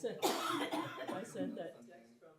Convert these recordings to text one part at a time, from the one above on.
I sent that text from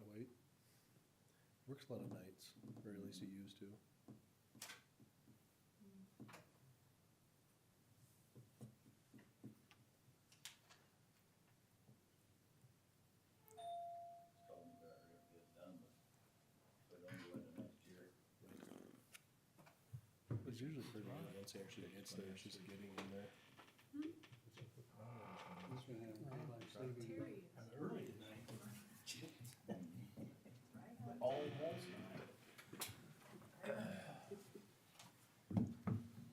Dwight. Works a lot of nights, or at least he used to. It's usually pretty long once he actually gets there, it's just getting in there. I'm early tonight. Almost.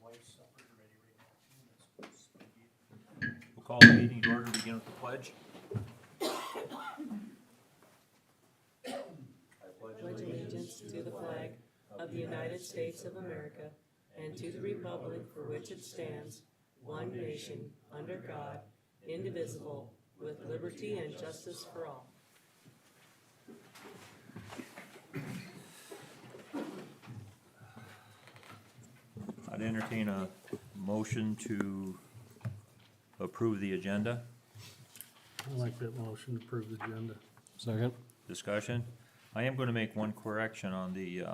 Wife's supper's ready right now. We'll call the meeting to order, begin with the pledge. Pledge allegiance to the flag of the United States of America and to the republic for which it stands, one nation, under God, indivisible, with liberty and justice for all. I'd entertain a motion to approve the agenda. I like that motion to approve the agenda. Second? Discussion. I am gonna make one correction on the,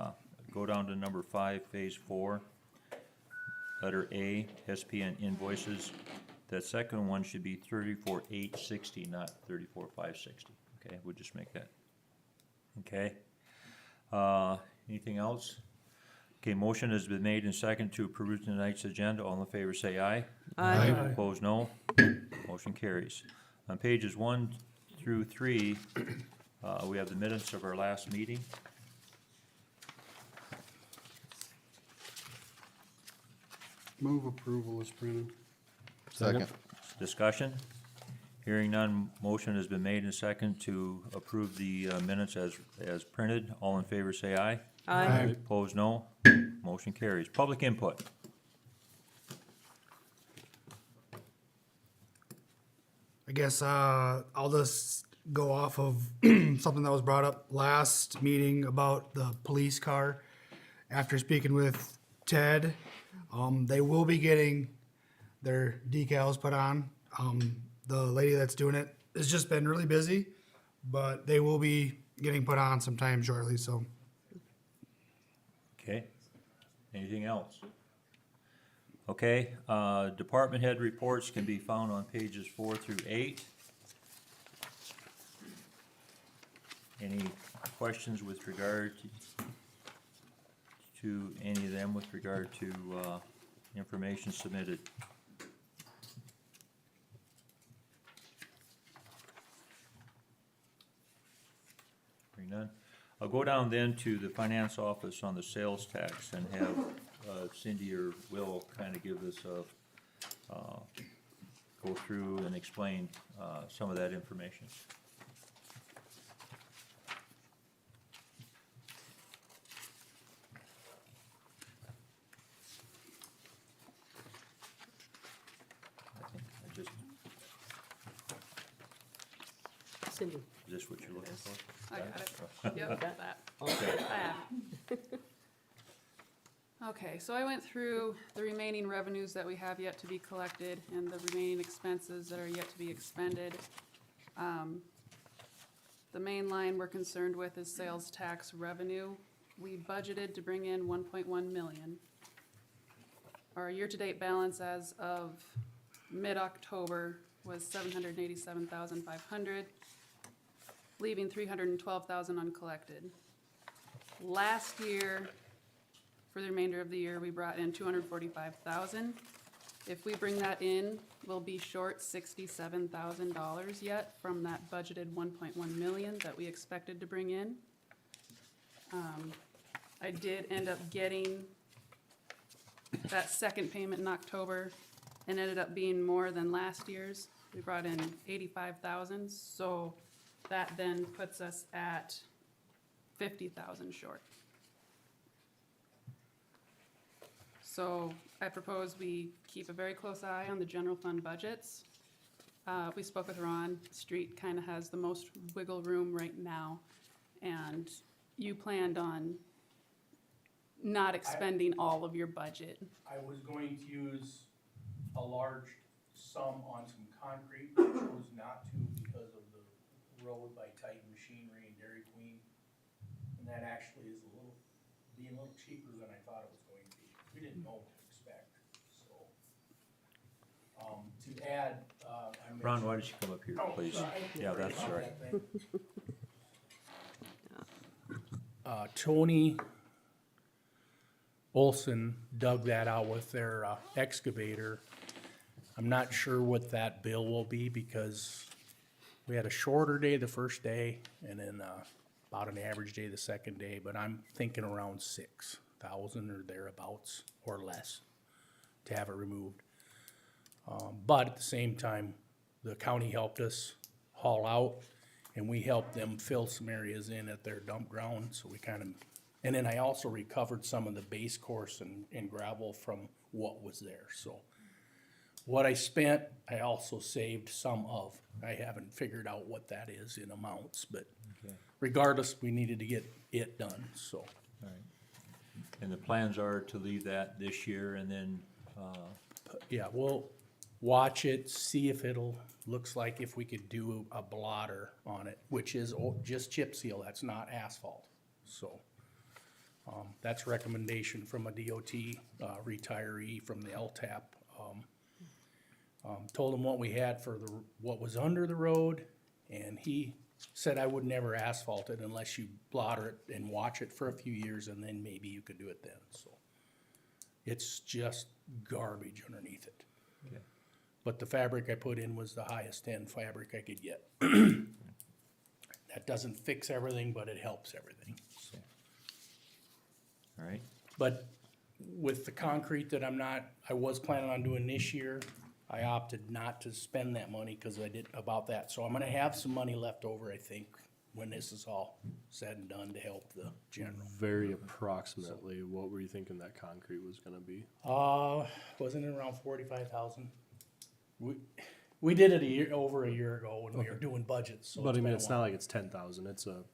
go down to number 5, phase 4. Letter A, SPN invoices. That second one should be 34,860, not 34,560. Okay, we'll just make that. Okay. Anything else? Okay, motion has been made and second to approve tonight's agenda. All in favor say aye. Aye. Opposed, no. Motion carries. On pages 1 through 3, we have the minutes of our last meeting. Move approval is printed. Second. Discussion. Hearing none, motion has been made and second to approve the minutes as printed. All in favor say aye. Aye. Opposed, no. Motion carries. Public input. I guess I'll just go off of something that was brought up last meeting about the police car. After speaking with Ted, they will be getting their decals put on. The lady that's doing it has just been really busy, but they will be getting put on sometime shortly, so. Okay. Anything else? Okay, department head reports can be found on pages 4 through 8. Any questions with regard to any of them with regard to information submitted? Hearing none. I'll go down then to the finance office on the sales tax and have Cindy or Will kind of give us go through and explain some of that information. I think I just, Cindy. is this what you're looking for? I got it. Yep, Okay. that. Okay. Okay, so I went through the remaining revenues that we have yet to be collected and the remaining expenses that are yet to be expended. The main line we're concerned with is sales tax revenue. We budgeted to bring in 1.1 million. Our year-to-date balance as of mid-October was 787,500, leaving 312,000 uncollected. Last year, for the remainder of the year, we brought in 245,000. If we bring that in, we'll be short $67,000 yet from that budgeted 1.1 million that we expected to bring in. I did end up getting that second payment in October and ended up being more than last year's. We brought in 85,000, so that then puts us at 50,000 short. So I propose we keep a very close eye on the general fund budgets. We spoke with Ron. Street kind of has the most wiggle room right now, and you planned on not expending all of your budget. I was going to use a large sum on some concrete, I chose not to because of the Road by Titan Machinery and Dairy Queen. And that actually is being a little cheaper than I thought it was going to be. We didn't know what to expect, so. To add, I mentioned. Ron, why don't you come up here, Oh, please? sorry. Yeah, that's Sorry right. about that thing. Tony Olson dug that out with their excavator. I'm not sure what that bill will be because we had a shorter day the first day and then about an average day the second day, but I'm thinking around 6,000 or thereabouts or less to have it removed. But at the same time, the county helped us haul out and we helped them fill some areas in at their dump ground, so we kind of, and then I also recovered some of the base course and gravel from what was there, so. What I spent, I also saved some of. I haven't figured out what that is in amounts, but Okay. regardless, we needed to get it done, so. All right. And the plans are to leave that this year and then, Yeah, we'll watch it, see if looks like if we could do a blotter on it, which is just chip seal, that's not asphalt, so. That's a recommendation from a DOT retiree from the LTAP. Told him what we had for what was under the road, and he said I would never asphalt it unless you blotter it and watch it for a few years, and then maybe you could do it then, so. It's just garbage underneath it. okay. But the fabric I put in was the highest end fabric I could get. That doesn't fix everything, but it helps everything, so. All right, But with the concrete that I was planning on doing this year, I opted not to spend that money because I did about that. So I'm gonna have some money left over, I think, when this is all said and done to help the general. Very approximately, what were you thinking that concrete was gonna be? Wasn't it around 45,000? We did it over a year ago when we were doing budgets, so. But I been mean, a it's while. not like it's 10,000, it's a It's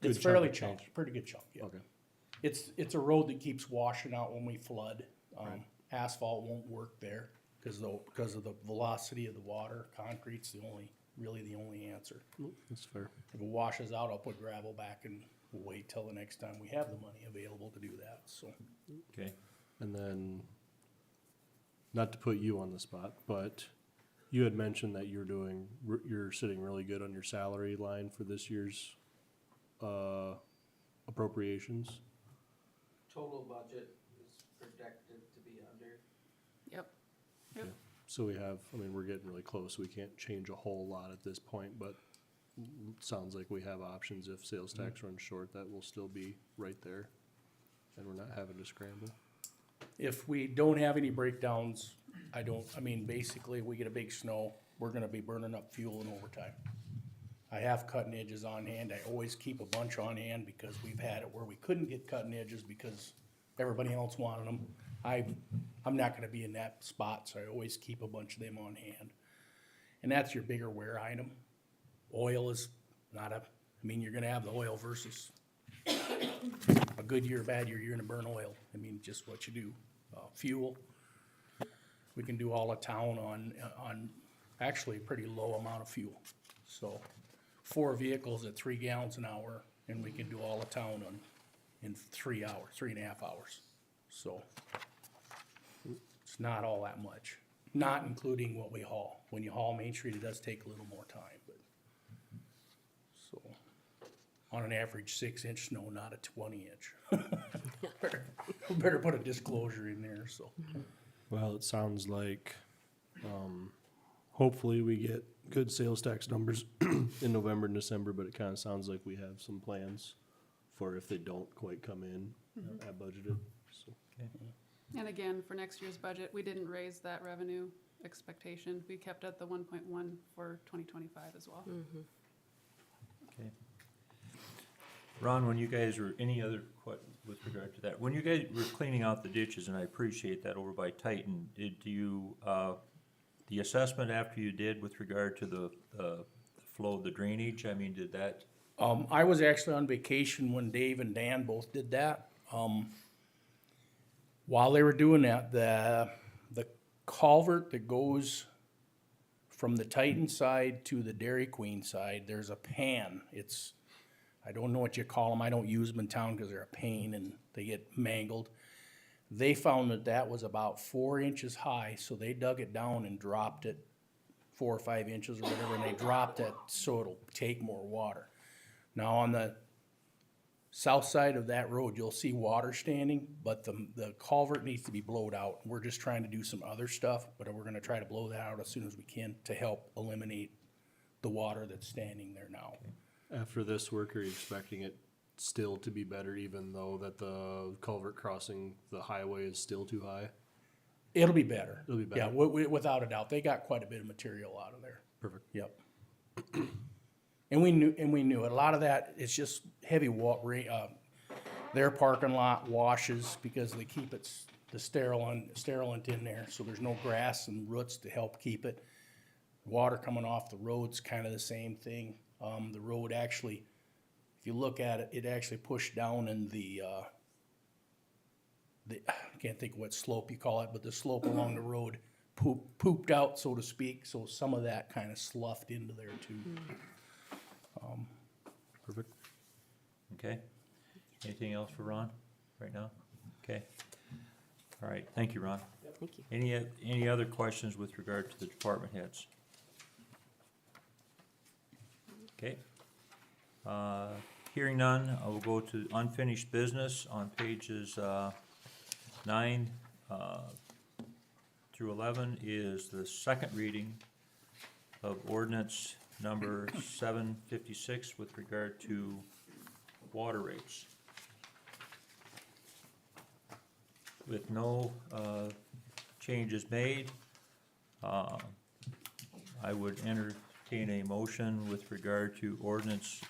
good chunk fairly of change. chunk, pretty good chunk, yeah. Okay, It's a road that keeps washing out when we flood. Asphalt won't work there because of the velocity of the water. Concrete's really the only answer. that's fair. If it washes out, I'll put gravel back and we'll wait till the next time we have the money available to do that, so. okay. And then, not to put you on the spot, but you had mentioned that you're sitting really good on your salary line for this year's, appropriations. Total budget is projected to be under. Yep. Yep. So we have, I mean, we're getting really close, we can't change a whole lot at this point, but sounds like we have options if sales tax runs short, that will still be right there. And we're not having to scramble. If we don't have any breakdowns, basically, we get a big snow, we're gonna be burning up fuel in overtime. I have cutting edges on hand, I always keep a bunch on hand because we've had it where we couldn't get cutting edges because everybody else wanted them. I'm not gonna be in that spot, so I always keep a bunch of them on hand. And that's your bigger wear item. Oil is you're gonna have the oil versus a good year, bad year, you're gonna burn oil. Just what you do. Fuel, we can do all of town on actually a pretty low amount of fuel. So 4 vehicles at 3 gallons an hour, and we can do all of town in 3 hours, 3.5 hours. So it's not all that much, not including what we haul. When you haul Main Street, it does take a little more time, but. So, on an average 6-inch snow, not a 20-inch. Better put a disclosure in there, so. Well, it sounds like, hopefully we get good sales tax numbers in November and December, but it kinda sounds like we have some plans for if they don't quite come in at budgeted, so. And again, for next year's budget, we didn't raise that revenue expectation. We kept at the 1.1 for 2025 as well. Okay. Ron, when you guys were, with regard to that, when you guys were cleaning out the ditches, and I appreciate that over by Titan, did you, the assessment after you did with regard to the flow of the drainage, did that, I was actually on vacation when Dave and Dan both did that. While they were doing that, the culvert that goes from the Titan side to the Dairy Queen side, there's a pan. I don't know what you call them. I don't use them in town because they're a pain and they get mangled. They found that was about 4 inches high, so they dug it down and dropped it 4 or 5 inches or whatever, and they dropped it so it'll take more water. Now, on the south side of that road, you'll see water standing, but the culvert needs to be blowed out. We're just trying to do some other stuff, but we're gonna try to blow that out as soon as we can to help eliminate the water that's standing there now. After this work, are you expecting it still to be better even though that the culvert crossing the highway is still too high? It'll be better. It'll be Yeah, better. without a doubt. They got quite a bit of material out of there. Perfect. Yep. And we knew it. A lot of that is just heavy their parking lot washes because they keep the sterilant in there, so there's no grass and roots to help keep it. Water coming off the road's kind of the same thing. The road actually, if you look at it, it actually pushed down in I can't think of what slope you call it, but the slope along the road pooped out, so to speak, so some of that kind of sloughed into there too. Perfect. Okay. Anything else for Ron right now? Okay. All right, thank you, Ron. Thank you. Any other questions with regard to the department heads? Okay. Hearing none, I will go to unfinished business on pages 9 through 11 is the second reading of ordinance number 756 with regard to water rates. With no changes made, I would entertain a motion with regard to ordinance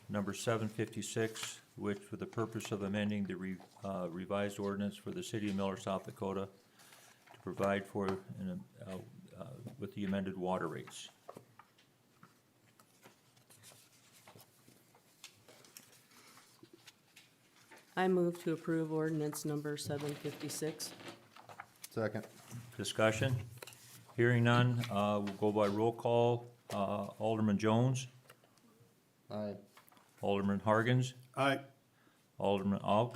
number 756, which for the purpose of amending the revised ordinance for the city of Miller, South Dakota, to provide for with the amended water rates. I move to approve ordinance number 756. Second. Discussion? Hearing none, we'll go by roll call. Alderman Jones, Aye. Alderman Hargens, Aye. Alderman Aug,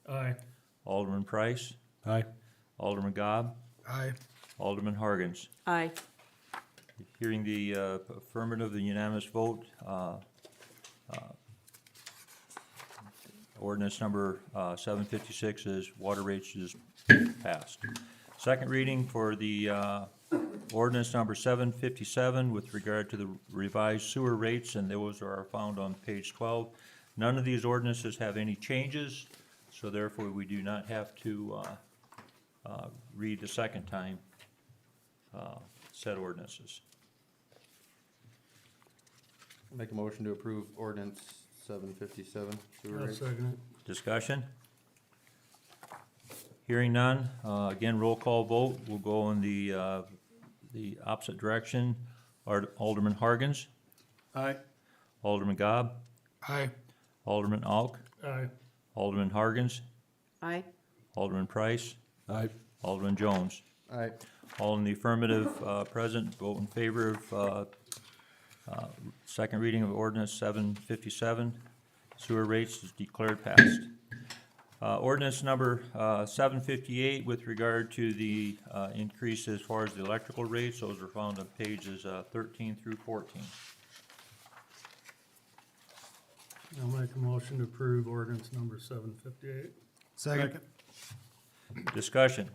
Aye. Alderman Price, Aye. Alderman Gobb, Aye. Alderman Hargens. Aye. Hearing the affirmative, the unanimous vote, ordinance number 756 is water rates is passed. Second reading for the ordinance number 757 with regard to the revised sewer rates, and those are found on page 12. None of these ordinances have any changes, so therefore we do not have to read the second time said ordinances. Make a motion to approve ordinance 757, sewer I'll rates. second it. Discussion? Hearing none, again, roll call vote, we'll go in the opposite direction. Alderman Hargens, Aye. Alderman Gobb, Aye. Alderman Alk, Aye. Alderman Hargens, Aye. Alderman Price, Aye. Alderman Jones. Aye. All in the affirmative, present, vote in favor of second reading of ordinance 757. Sewer rates is declared passed. Ordinance number 758 with regard to the increase as far as the electrical rates, those are found on pages 13 through 14. I'll make a motion to approve ordinance number 758. Second. Discussion.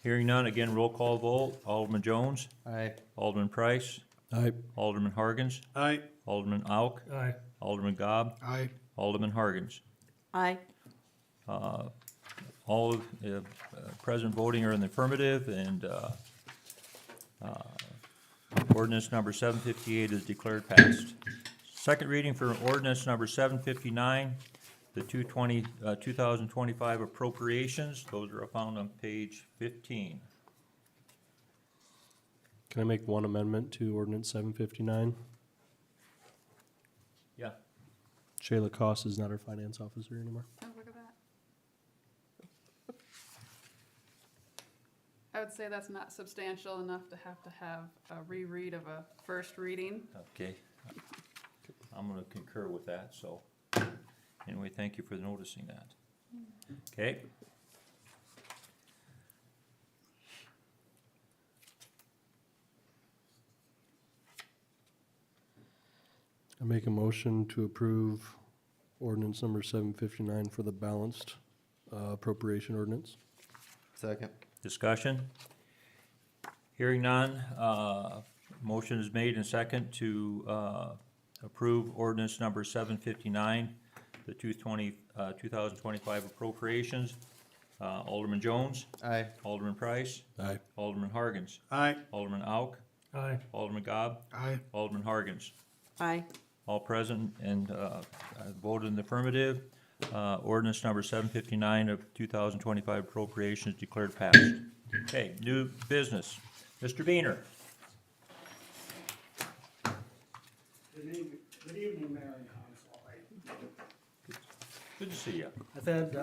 Hearing none, again, roll call vote. Alderman Jones, Aye. Alderman Price, Aye. Alderman Hargens, Aye. Alderman Auk, Aye. Alderman Gobb, Aye. Alderman Hargens. Aye. All of present voting are in the affirmative, and ordinance number 758 is declared passed. Second reading for ordinance number 759, the 2025 appropriations. Those are found on page 15. Can I make one amendment to ordinance 759? Yeah. Shayla Koss is not our finance officer anymore. Oh, look at that. I I would say that's not substantial enough to have a reread of a first reading. Okay. I'm gonna concur with that, so, anyway, thank you for noticing that. Okay, I make a motion to approve ordinance number 759 for the balanced appropriation ordinance. Second. discussion? Hearing none, motion is made and second to, approve ordinance number 759, the 2025 appropriations. Alderman Jones, Aye. Alderman Price, Aye. Alderman Hargans, Aye. Alderman Auk, Aye. Alderman Gobb, Aye. Alderman Hargans. Aye. All present and voted in the affirmative. Ordinance number 759 of 2025 appropriations declared passed. Okay, new business. Mr. Beaner. Good evening, Mayor and Council. Good to see you. I've had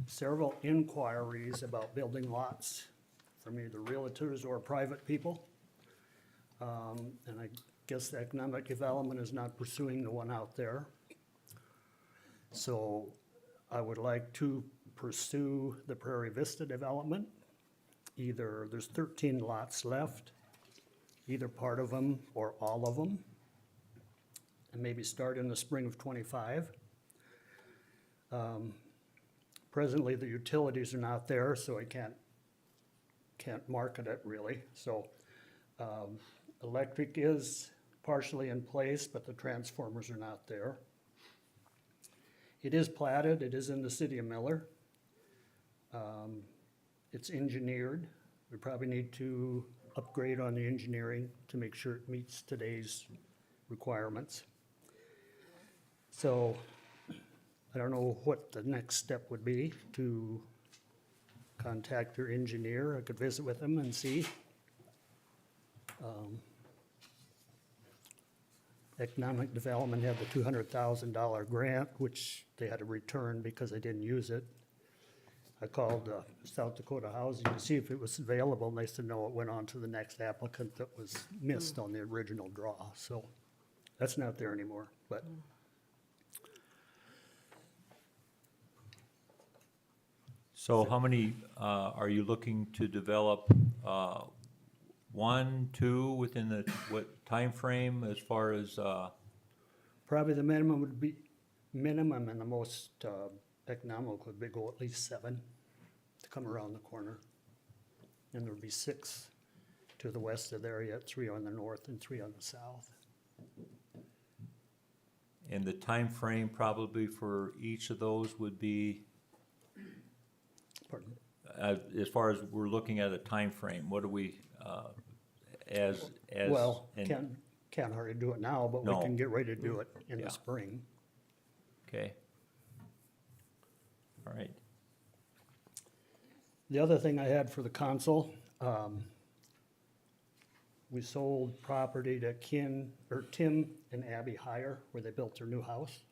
several inquiries about building lots from either realtors or private people. And I guess the economic development is not pursuing the one out there. So I would like to pursue the Prairie Vista development. Either, there's 13 lots left, either part of them or all of them. And maybe start in the spring of '25. Presently, the utilities are not there, so I can't market it really. So, electric is partially in place, but the transformers are not there. It is platted, it is in the city of Miller. It's engineered. We probably need to upgrade on the engineering to make sure it meets today's requirements. So, I don't know what the next step would be to contact your engineer. I could visit with him and see. Economic Development had the $200,000 grant, which they had to return because they didn't use it. I called South Dakota Housing to see if it was available, and they said no, it went on to the next applicant that was missed on the original draw. So that's not there anymore, but. So how many are you looking to develop? One, two, within the, what timeframe as far as, Probably the minimum would be, minimum and the most economical would be go at least 7 to come around the corner. And there would be 6 to the west of there yet, 3 on the north and 3 on the south. and the time frame probably for each of those would be, Pardon? as far as we're looking at a time frame, what do we, as, Well, and- can't hardly do it now, but we No. can get ready to do it in Yeah. the spring. okay. All right, The other thing I had for the council, we sold property to Tim and Abby Heyer, where they built their new house.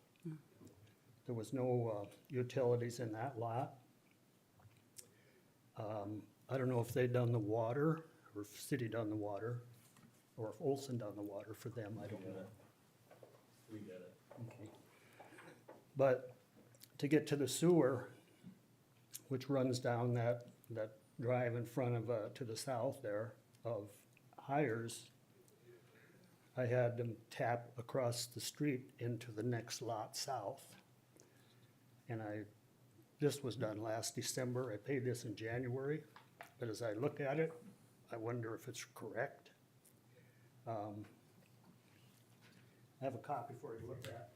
There was no utilities in that lot. I don't know if they done the water, or if city done the water, or if Olson done the water for them, I don't know. we get it. Okay. But to get to the sewer, which runs down that drive in front of, to the south there of Hires, I had them tap across the street into the next lot south. And this was done last December, I paid this in January, but as I look at it, I wonder if it's correct. I have a copy for you to look at.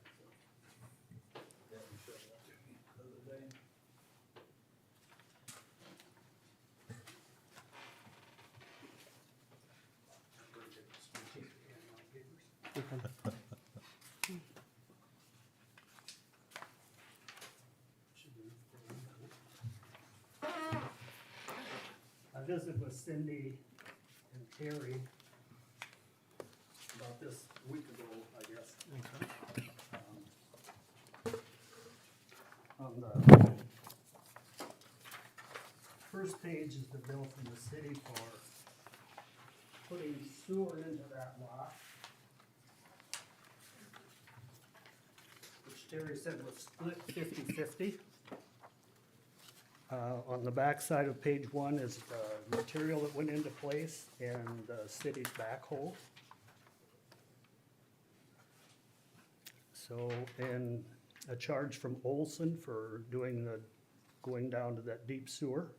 I visited with Cindy and Terry about this a week ago, I guess. On the first page is the bill from the city for putting sewer into that lot, which Terry said was split 50-50. On the back side of page 1 is the material that went into place and the city's backhoe. So, and a charge from Olson for doing going down to that deep sewer.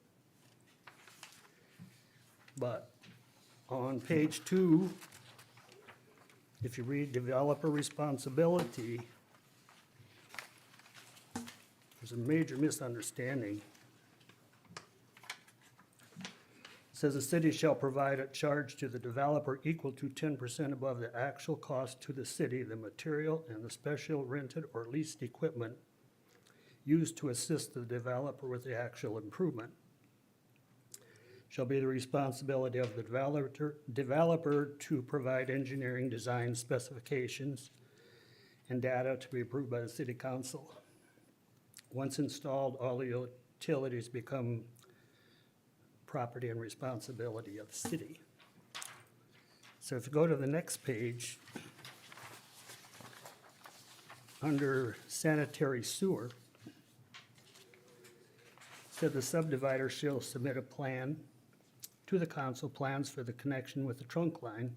But on page 2, if you read developer responsibility, there's a major misunderstanding. It says the city shall provide a charge to the developer equal to 10% above the actual cost to the city, the material and the special rented or leased equipment used to assist the developer with the actual improvement. Shall be the responsibility of the developer to provide engineering design specifications and data to be approved by the city council. Once installed, all the utilities become property and responsibility of the city. So if you go to the next page, under sanitary sewer, said the subdivider shall submit a plan to the council, plans for the connection with the trunk line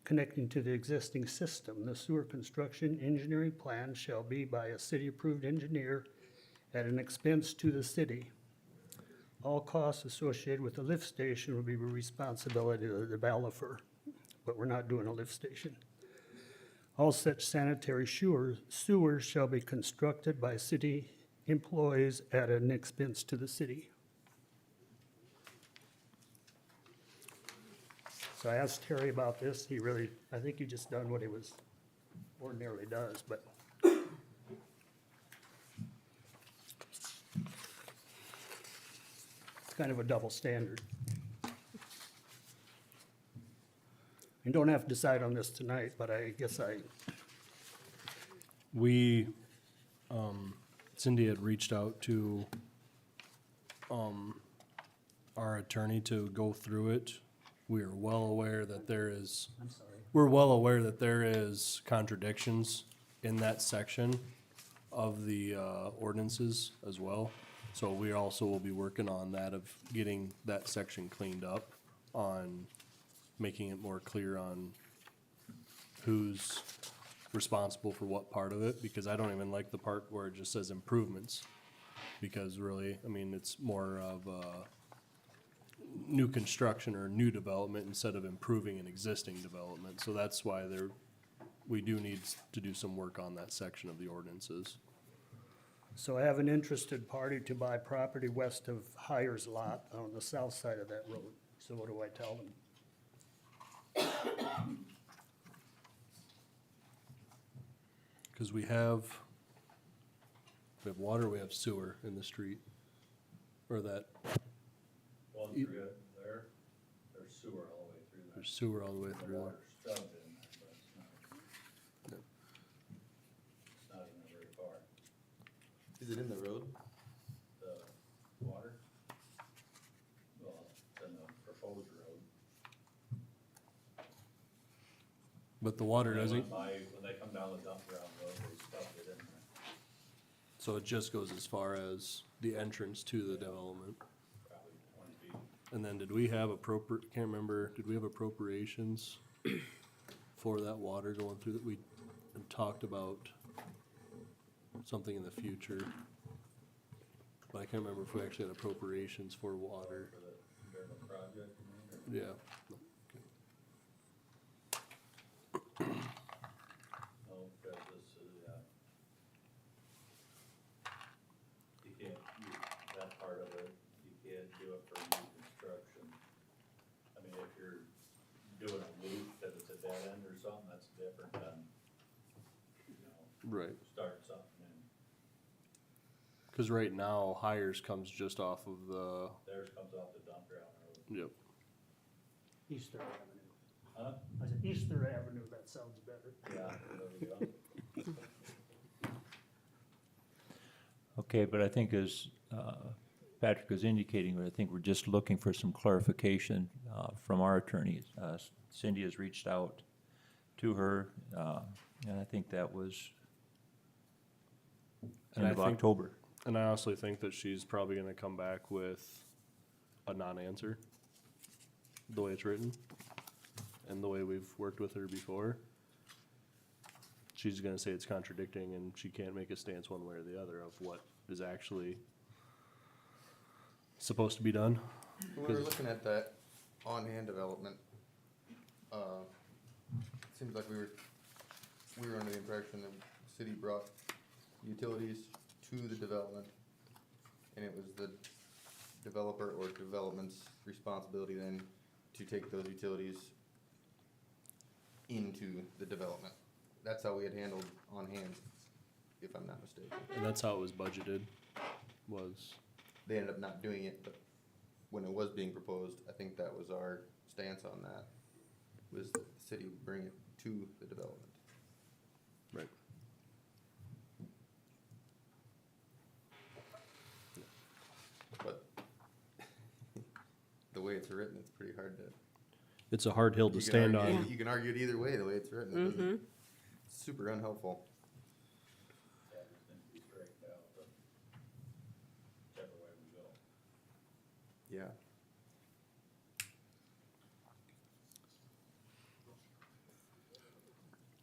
connecting to the existing system. The sewer construction engineering plan shall be by a city-approved engineer at an expense to the city. All costs associated with the lift station will be the responsibility of the developer, but we're not doing a lift station. All such sanitary sewers shall be constructed by city employees at an expense to the city. So I asked Terry about this. I think he just done what he was ordinarily does, but it's kind of a double standard. You don't have to decide on this tonight, but I guess We, Cindy had reached out to, our attorney to go through it. We are well aware that we're well aware that there is contradictions in that section of the, ordinances as well. So we also will be working on that, of getting that section cleaned up, on making it more clear on who's responsible for what part of it, because I don't even like the part where it just says improvements. Because really, I mean, it's more of new construction or new development instead of improving an existing development. So that's why we do need to do some work on that section of the ordinances. So I have an interested party to buy property west of Hires Lot on the south side of that road. So what do I tell them? Cause we have water, we have sewer in the street, or that, Well, You- there, there's sewer all the way through there. there's sewer all the way The through there. water's stubbed in there, but it's not. It's not even very far. Is it in the road? The water? Well, it's in the proposed road. But the water When they doesn't, went by, when they come down the dump ground road, they stubbed it in there. so it just goes as far as the entrance to the development. Probably 20 feet. And then did we have can't remember, did we have appropriations for that water going through that we had talked about something in the future? But I can't remember if we actually had appropriations for water. For the Fairfield project, you mean, or- Yeah. No, because this is, you can't, that part of it, you can't do it for new construction. I mean, if you're doing a loop that it's a dead end or something, that's different than, Right. start something and Cause right now, Hires comes just off of the, theirs comes off the dump ground road. yep. Easter Avenue. Huh? I said Easter Avenue, that sounds better. Yeah, there we go. Okay, but I think as Patrick was indicating, but I think we're just looking for some clarification, from our attorney. Cindy has reached out to her, and I think that was And end I of think- October. And I honestly think that she's probably gonna come back with a non-answer, the way it's written, and the way we've worked with her before. She's gonna say it's contradicting, and she can't make a stance one way or the other of what is actually supposed to be done. When we were looking at that on-hand development, seems like we were under the impression the city brought utilities to the development, and it was the developer or development's responsibility then to take those utilities into the development. That's how we had handled on-hand, if I'm not mistaken. And that's how it was budgeted, was, They ended up not doing it, but when it was being proposed, I think that was our stance on that, was that the city would bring it to the development. right. But the way it's written, it's pretty hard to. It's a hard hill to you can stand argue- on. You can argue it either way, the way it's written. It doesn't- it's super unhelpful. Yeah.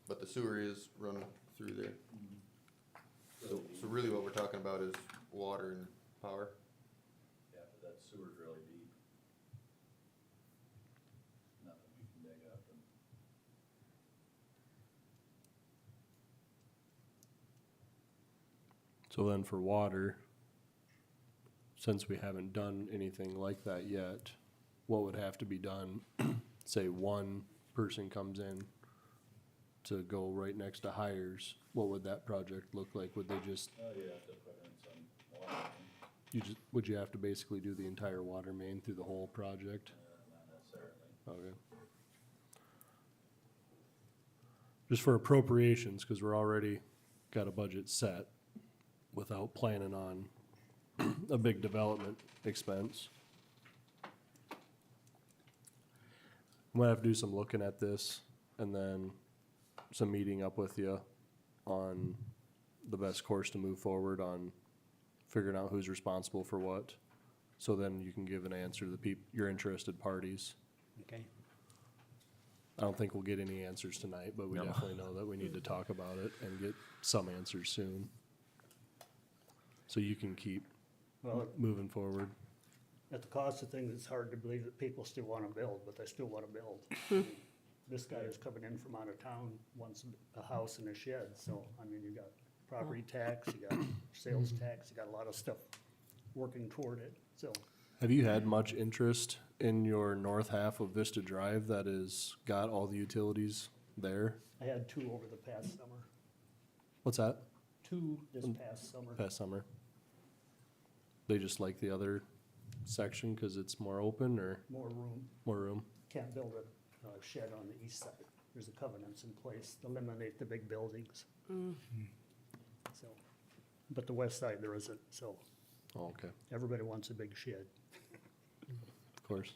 But the sewer is run through there. So really what we're talking about is water and power. Yeah, but that sewer's really deep. Nothing we can dig up and. So then for water, since we haven't done anything like that yet, what would have to be done? Say one person comes in to go right next to hires, what would that project look like? Would they just, Oh, you have to put in some water, would you have to basically do the entire water main through the whole project? not necessarily. Okay. Just for appropriations, cause we're already got a budget set without planning on a big development expense. I'm gonna have to do some looking at this and then some meeting up with you on the best course to move forward on figuring out who's responsible for what. So then you can give an answer to the your interested parties. Okay. I don't think we'll get any answers tonight, but we No. definitely know that we need to talk about it and get some answers soon. So you can keep Well, moving forward. at the cost of things, it's hard to believe that people still wanna build, but they still wanna build. This guy is coming in from out of town, wants a house and a shed, so, I mean, you got property tax, you got sales tax, you got a lot of stuff working toward it, so. Have you had much interest in your north half of Vista Drive that has got all the utilities there? I had two over the past summer, What's that? two this past summer. Past summer? They just like the other section because it's more open or More room, more room? can't build a shed on the east side. There's a covenants in place to eliminate the big buildings. So, but the west side there isn't, so Oh, okay, everybody wants a big shed. of course.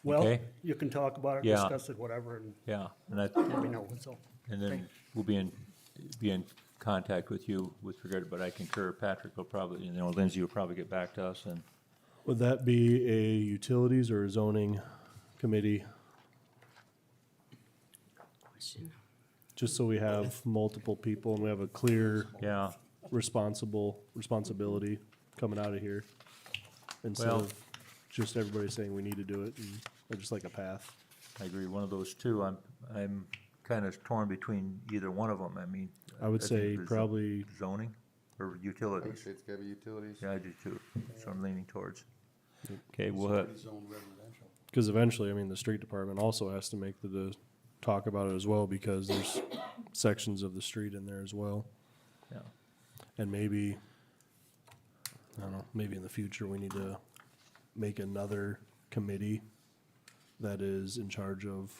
Well, Okay. you can talk about it, Yeah. discuss it, whatever, and Yeah, and I, let me know, so. and then we'll be in contact with you with regard, but I concur, Patrick will probably, you know, Lindsay will probably get back to us and, Would that be a utilities or a zoning committee? Just so we have multiple people and we have a clear yeah, responsibility coming out of here. Instead Well- of just everybody saying we need to do it and, or just like a path. I agree, one of those two, I'm kind of torn between either one of them, I mean. I would think say the probably, Zoning or I would utilities, say it's gotta be utilities. yeah, I do too, so I'm leaning towards. Okay, we'll have, cause eventually, I mean, the street department also has to make talk about it as well because there's sections of the street in there as well. yeah, And maybe, I don't know, maybe in the future, we need to make another committee that is in charge of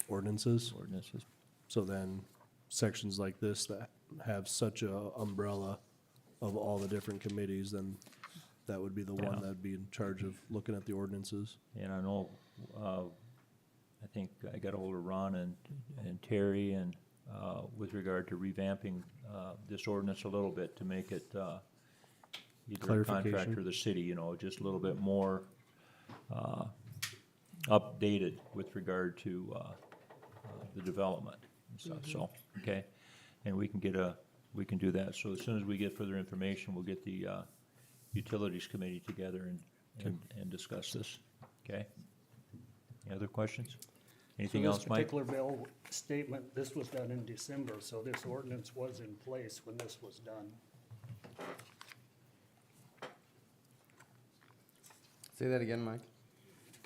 ordinances. ordinances, So then sections like this that have such a umbrella of all the different committees, then that would be the Yeah. one that'd be in charge of looking at the ordinances. And I know, I think I got ahold of Ron and Terry and, with regard to revamping, this ordinance a little bit to make it, either a Clarification. contract or the city, you know, just a little bit more, updated with regard to, the development and stuff, so, okay? And we can do that, so as soon as we get further information, we'll get the, Utilities Committee together and discuss this, okay? Any other questions? Anything else, Mike? So this particular bill statement, this was done in December, so this ordinance was in place when this was done. Say that again, Mike?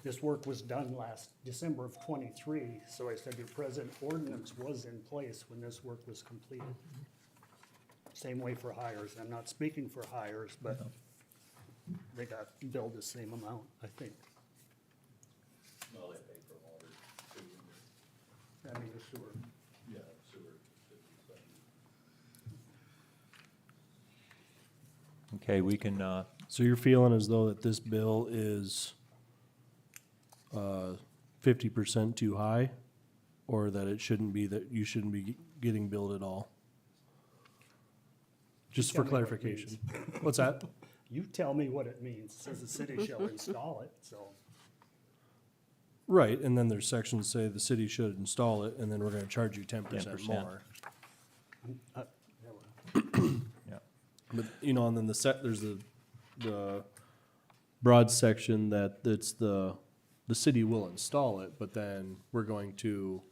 This work was done last December of '23, so I said your present ordinance was in place when this work was completed. Same way for hires. I'm not speaking for hires, but they got billed the same amount, I think. Well, they pay for water, too, I mean, the sewer. yeah, sewer, 57. Okay, we can, So you're feeling as though that this bill is 50% too high, or that it shouldn't be, that you shouldn't be getting billed at all? Just for Tell me what it clarification. What's that? You tell me what it means. It says the city shall install it, so. Right, and then there's sections say the city should install it, and then we're gonna charge you 10% 10%. more. uh, yeah, But, you know, and then there's the broad section that it's the city will install it, but then we're going to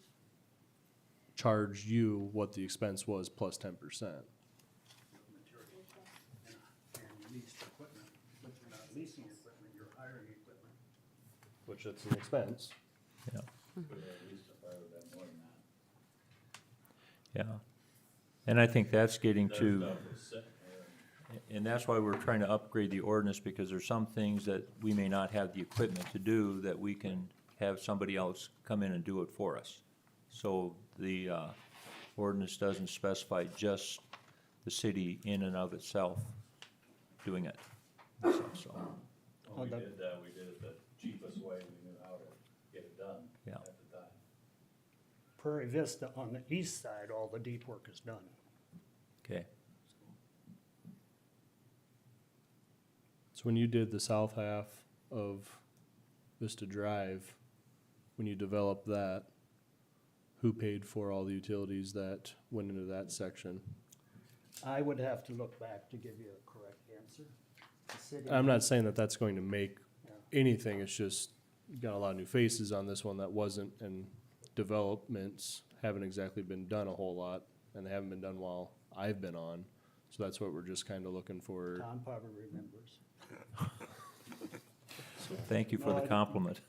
charge you what the expense was plus 10%. And leased equipment, but you're not leasing equipment, you're hiring equipment. Which it's an expense. yeah, But at least if I would've been more than that. yeah. And I think that's getting That to. stuff was sitting there. And that's why we're trying to upgrade the ordinance, because there's some things that we may not have the equipment to do, that we can have somebody else come in and do it for us. So the, ordinance doesn't specify just the city in and of itself doing it. So, When we did that, we did it the cheapest way we knew how to get it done Yeah. at the time. Prairie Vista on the east side, all the deep work is done. okay, So when you did the south half of Vista Drive, when you developed that, who paid for all the utilities that went into that section? I would have to look back to give you a correct answer. The city- I'm not saying that that's going to make Yeah. anything, it's just, you got a lot of new faces on this one that wasn't, and developments haven't exactly been done a whole lot, and they haven't been done while I've been on. So that's what we're just kinda looking for. Tom probably remembers. thank you for the compliment.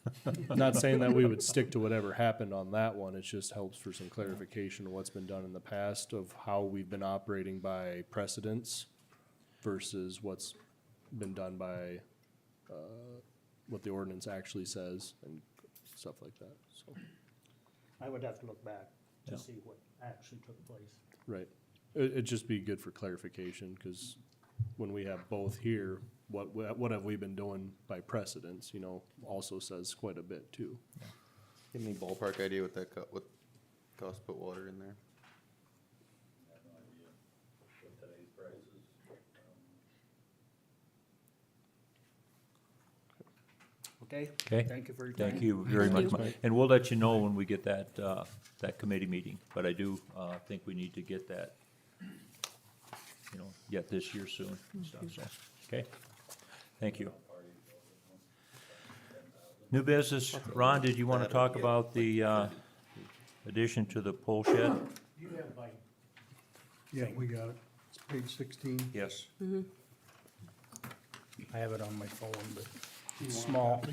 Not saying that we would stick to whatever happened on that one, it just helps for some clarification of what's been done in the past, of how we've been operating by precedence versus what's been done by, what the ordinance actually says and stuff like that, so, I would have to look back Yeah. to see what actually took place. right. It'd just be good for clarification, cause when we have both here, what have we been doing by precedence, you know, also says quite a bit too. Give me ballpark idea what that what cost to put water in there? I have no idea what today's prices. Okay? Okay. Thank you for your time. Thank you very much, Mike. And we'll let you know when we get that, that committee meeting, but I do, think we need to get that, you know, yet this year soon and stuff, so, okay? Thank you. New business, Ron, did you wanna talk about the, addition to the pole shed? You have my, Yeah, we got it. It's page 16. Yes. I have it on my phone, but it's small.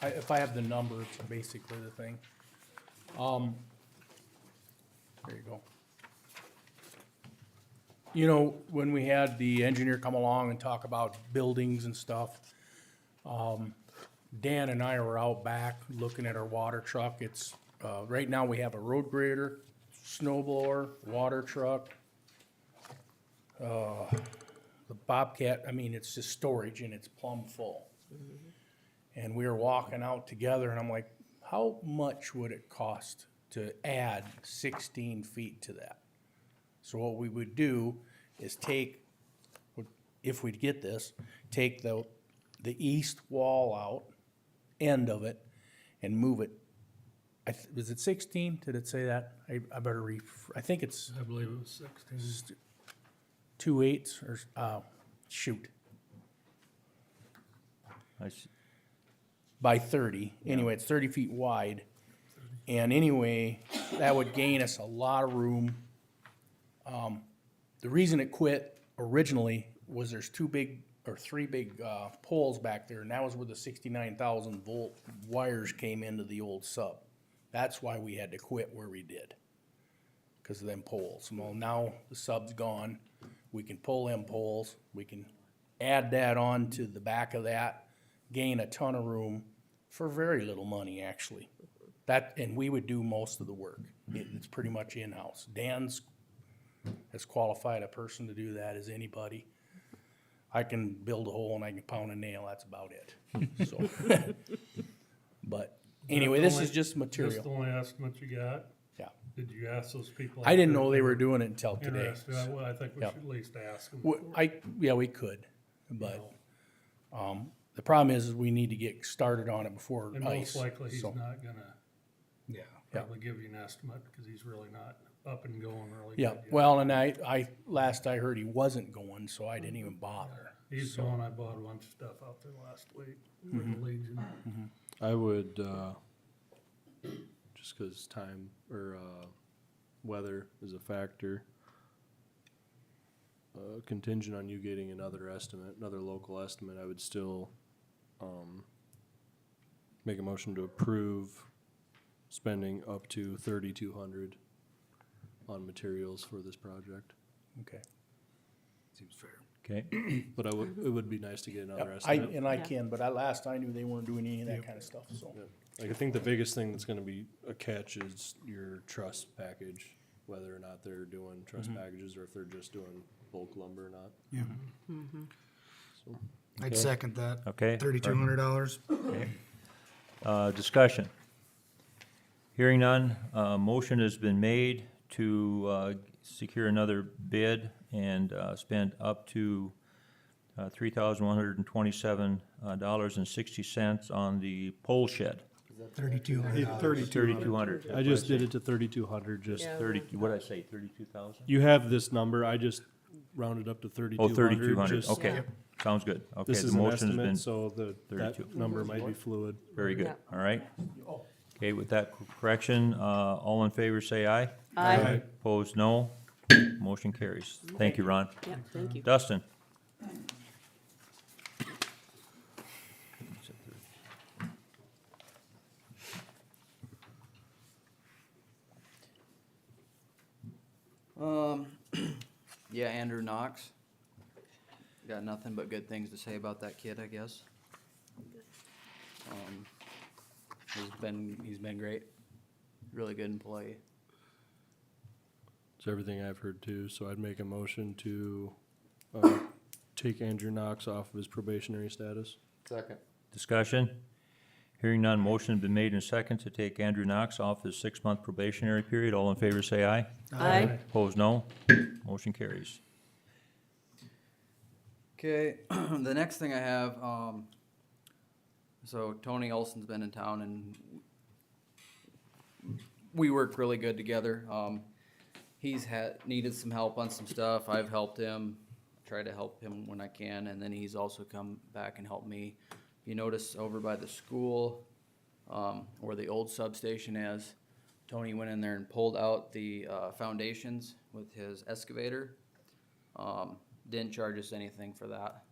If I have the number, it's basically the thing. There you go. You know, when we had the engineer come along and talk about buildings and stuff, Dan and I were out back looking at our water truck. It's, right now we have a road grader, snow blower, water truck, the Bobcat, I mean, it's just storage and it's plumb full. And we were walking out together and I'm like, how much would it cost to add 16 feet to that? So what we would do is take, if we'd get this, take the east wall out, end of it, and move it. Was it 16? Did it say that? I better I think it's I believe it was 16. 2/8 or, shoot, I s- by 30. Anyway, it's 30 feet wide. And anyway, that would gain us a lot of room. The reason it quit originally was there's three big poles back there, and that was where the 69,000 volt wires came into the old sub. That's why we had to quit where we did, because of them poles. Well, now the sub's gone, we can pull them poles, we can add that on to the back of that, gain a ton of room for very little money, actually. That, and we would do most of the work. It's pretty much in-house. Dan's as qualified a person to do that as anybody. I can build a hole and I can pound a nail, that's about it. So, but anyway, this is just Just material. the only estimate you got? Yeah. Did you ask those people? I didn't know they were doing it until today. Interested. Well, I think we Yep. should at least ask them. Yeah, we could, but, the problem is we need to get started on it before And ice. most likely he's so, not gonna Yeah. probably give you an estimate, because he's really not up and going really good Yeah, yet. well, and last I heard he wasn't going, so I didn't even bother. He's going, I bought a bunch of stuff out there last week for the Legion. I would, just cause time or, weather is a factor. Contingent on you getting another estimate, another local estimate, I would still, make a motion to approve spending up to 3,200 on materials for this project. Okay. Seems fair. Okay, But it would be nice to get another I estimate. can, but last I knew they weren't doing any of that kind of stuff, so. Yep. Like, I think the biggest thing that's gonna be a catch is your truss package, whether or not they're doing truss packages or if they're just doing bulk lumber or not. Yeah. So, I'd second that. okay. $3,200. Discussion. Hearing none, motion has been made to secure another bid and spend up to $3,127.60 on the pole shed. $3,200. 3,200. I just did it to 3,200, just, Yeah. 30, what'd I say, 32,000? you have this number, I just rounded up to Oh, 3,200. 3,200, just- okay, sounds good. Okay, This the is an motion has been, estimate, so that 32. number might be fluid. very good, Yeah. all right? Okay, with that correction, all in favor say aye. Aye. Opposed, no. Motion carries. Thank you, Ron. Yeah, thank you. Dustin? Yeah, Andrew Knox. Got nothing but good things to say about that kid, I guess. He's been great. Really good employee. It's everything I've heard too, so I'd make a motion to, take Andrew Knox off of his probationary status. Second. Discussion? Hearing none, motion has been made and second to take Andrew Knox off his 6-month probationary period. All in favor say aye. Aye. Opposed, no. Motion carries. Okay, the next thing I have, so Tony Olson's been in town and we work really good together. He's needed some help on some stuff. I've helped him, tried to help him when I can, and then he's also come back and helped me. You notice over by the school, where the old substation is, Tony went in there and pulled out the foundations with his excavator. Didn't charge us anything for that.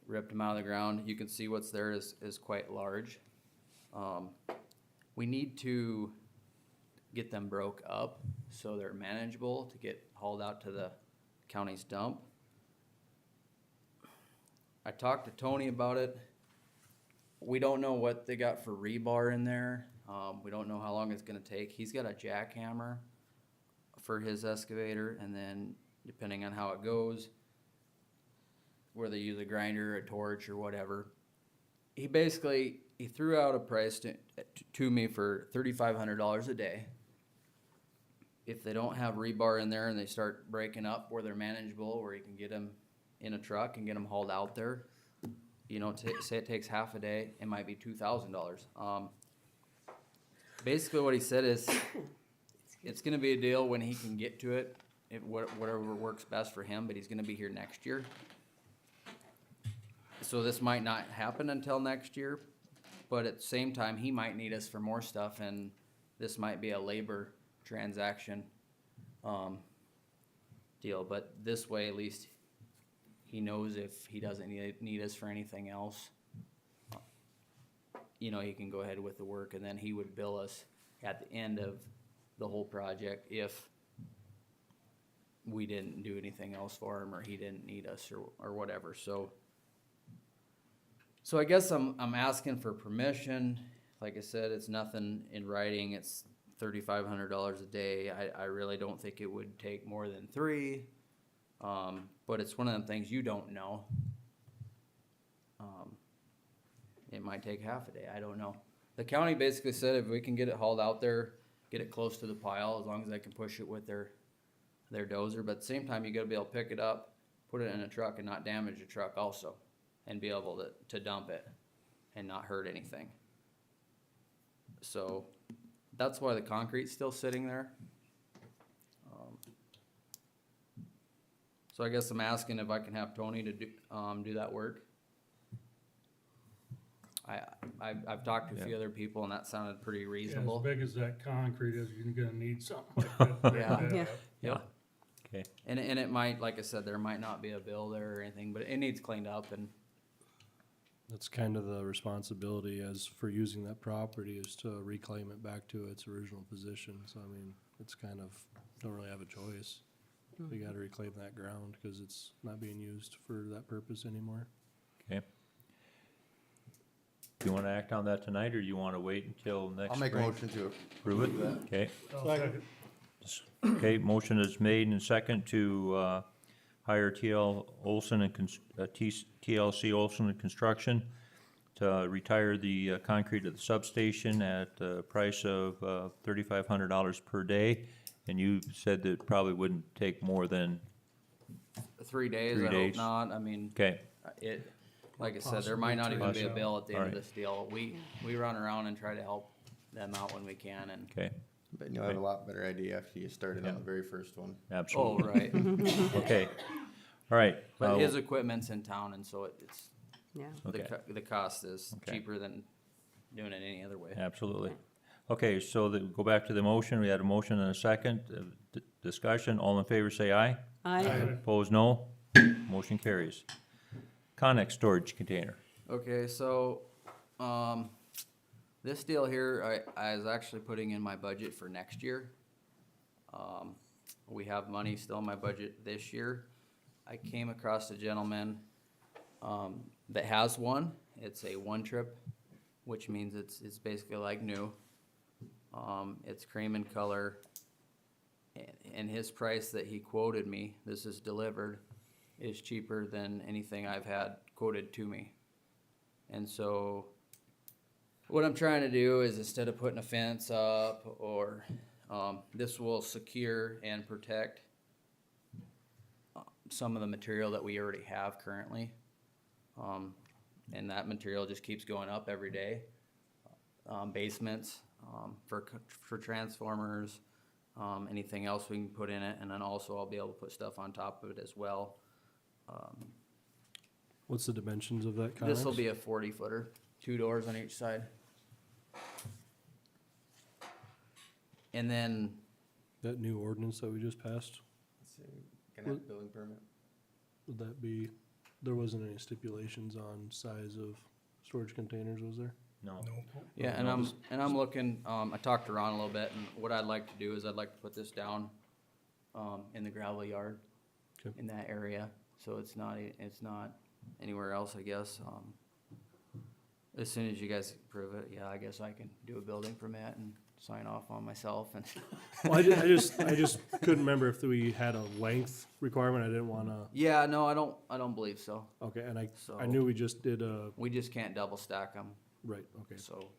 Ripped them out of the ground. You can see what's there is quite large. We need to get them broke up so they're manageable to get hauled out to the county's dump. I talked to Tony about it. We don't know what they got for rebar in there. We don't know how long it's gonna take. He's got a jackhammer for his excavator, and then depending on how it goes, whether they use a grinder, a torch, or whatever. He threw out a price to me for $3,500 a day. If they don't have rebar in there and they start breaking up where they're manageable, where you can get them in a truck and get them hauled out there, you know, say it takes half a day, it might be $2,000. Basically what he said is, it's gonna be a deal when he can get to it, whatever works best for him, but he's gonna be here next year. So this might not happen until next year, but at the same time, he might need us for more stuff, and this might be a labor transaction, deal, but this way, at least, he knows if he doesn't need us for anything else, you know, he can go ahead with the work, and then he would bill us at the end of the whole project if we didn't do anything else for him, or he didn't need us, or whatever, so I guess I'm asking for permission. Like I said, it's nothing in writing, it's $3,500 a day. I really don't think it would take more than 3, but it's one of them things you don't know. It might take half a day, I don't know. The county basically said if we can get it hauled out there, get it close to the pile, as long as they can push it with their dozer, but at the same time, you gotta be able to pick it up, put it in a truck and not damage the truck also, and be able to dump it and not hurt anything. So, that's why the concrete's still sitting there. So I guess I'm asking if I can have Tony to do that work. I've talked to a few other people and that sounded pretty Yeah, as reasonable. big as that concrete is, you're gonna need something like that. Yeah. Yeah. Yeah. Okay. And it might, like I said, there might not be a bill there or anything, but it needs cleaned up and, That's kind of the responsibility as for using that property is to reclaim it back to its original position. So I mean, it's kind of, don't really have a choice. We gotta reclaim that ground because it's not being used for that purpose anymore. Okay. Do you wanna act on that tonight, or do you wanna wait until next I'll make a spring? motion to Approve it? that. Okay. I'll second. Okay, motion is made and second to, hire TLC Olson and Construction to retire the concrete at the substation at a price of $3,500 per day. And you said that it probably wouldn't take more than, 3 days, 3 I hope days. not, I mean, okay, like I said, there might not even be a bill at the end of Alright. this deal. We run around and try to help them out when we can and, okay, But you'll have a lot better idea after you started on the very first one. oh, absolutely. right. Okay, all right. But his equipment's in town and so it's, Yeah. Okay. the cost is Okay. cheaper than doing it any other way. Absolutely. Okay, so go back to the motion. We had a motion and a second. Discussion, all in favor say aye. Opposed, no. Motion carries. Connex storage container. Okay, so, this deal here, I was actually putting in my budget for next year. We have money still in my budget this year. I came across a gentleman, that has one. It's a one trip, which means it's basically like new. It's cream in color. And his price that he quoted me, this is delivered, is cheaper than anything I've had quoted to me. And so, what I'm trying to do is instead of putting a fence up or, this will secure and protect some of the material that we already have currently. And that material just keeps going up every day. Basements, for transformers, anything else we can put in it, and then also I'll be able to put stuff on top of it as well. What's the dimensions of that Connex? This will be a 40-footer, 2 doors on each side. And then, That new ordinance that we just passed, Can I have a building permit? would that be, there wasn't any stipulations on size of storage containers, was there? No. yeah, and I'm looking, I talked to Ron a little bit, and what I'd like to do is I'd like to put this down, in the gravel yard, Okay. in that area, so it's not anywhere else, I guess. As soon as you guys approve it, yeah, I guess I can do a building permit and sign off on myself and. Well, I just couldn't remember if we had a length requirement. I didn't wanna, Yeah, no, I don't believe so. okay, and I So- knew we just did a, We just can't double stack them, right, okay. so.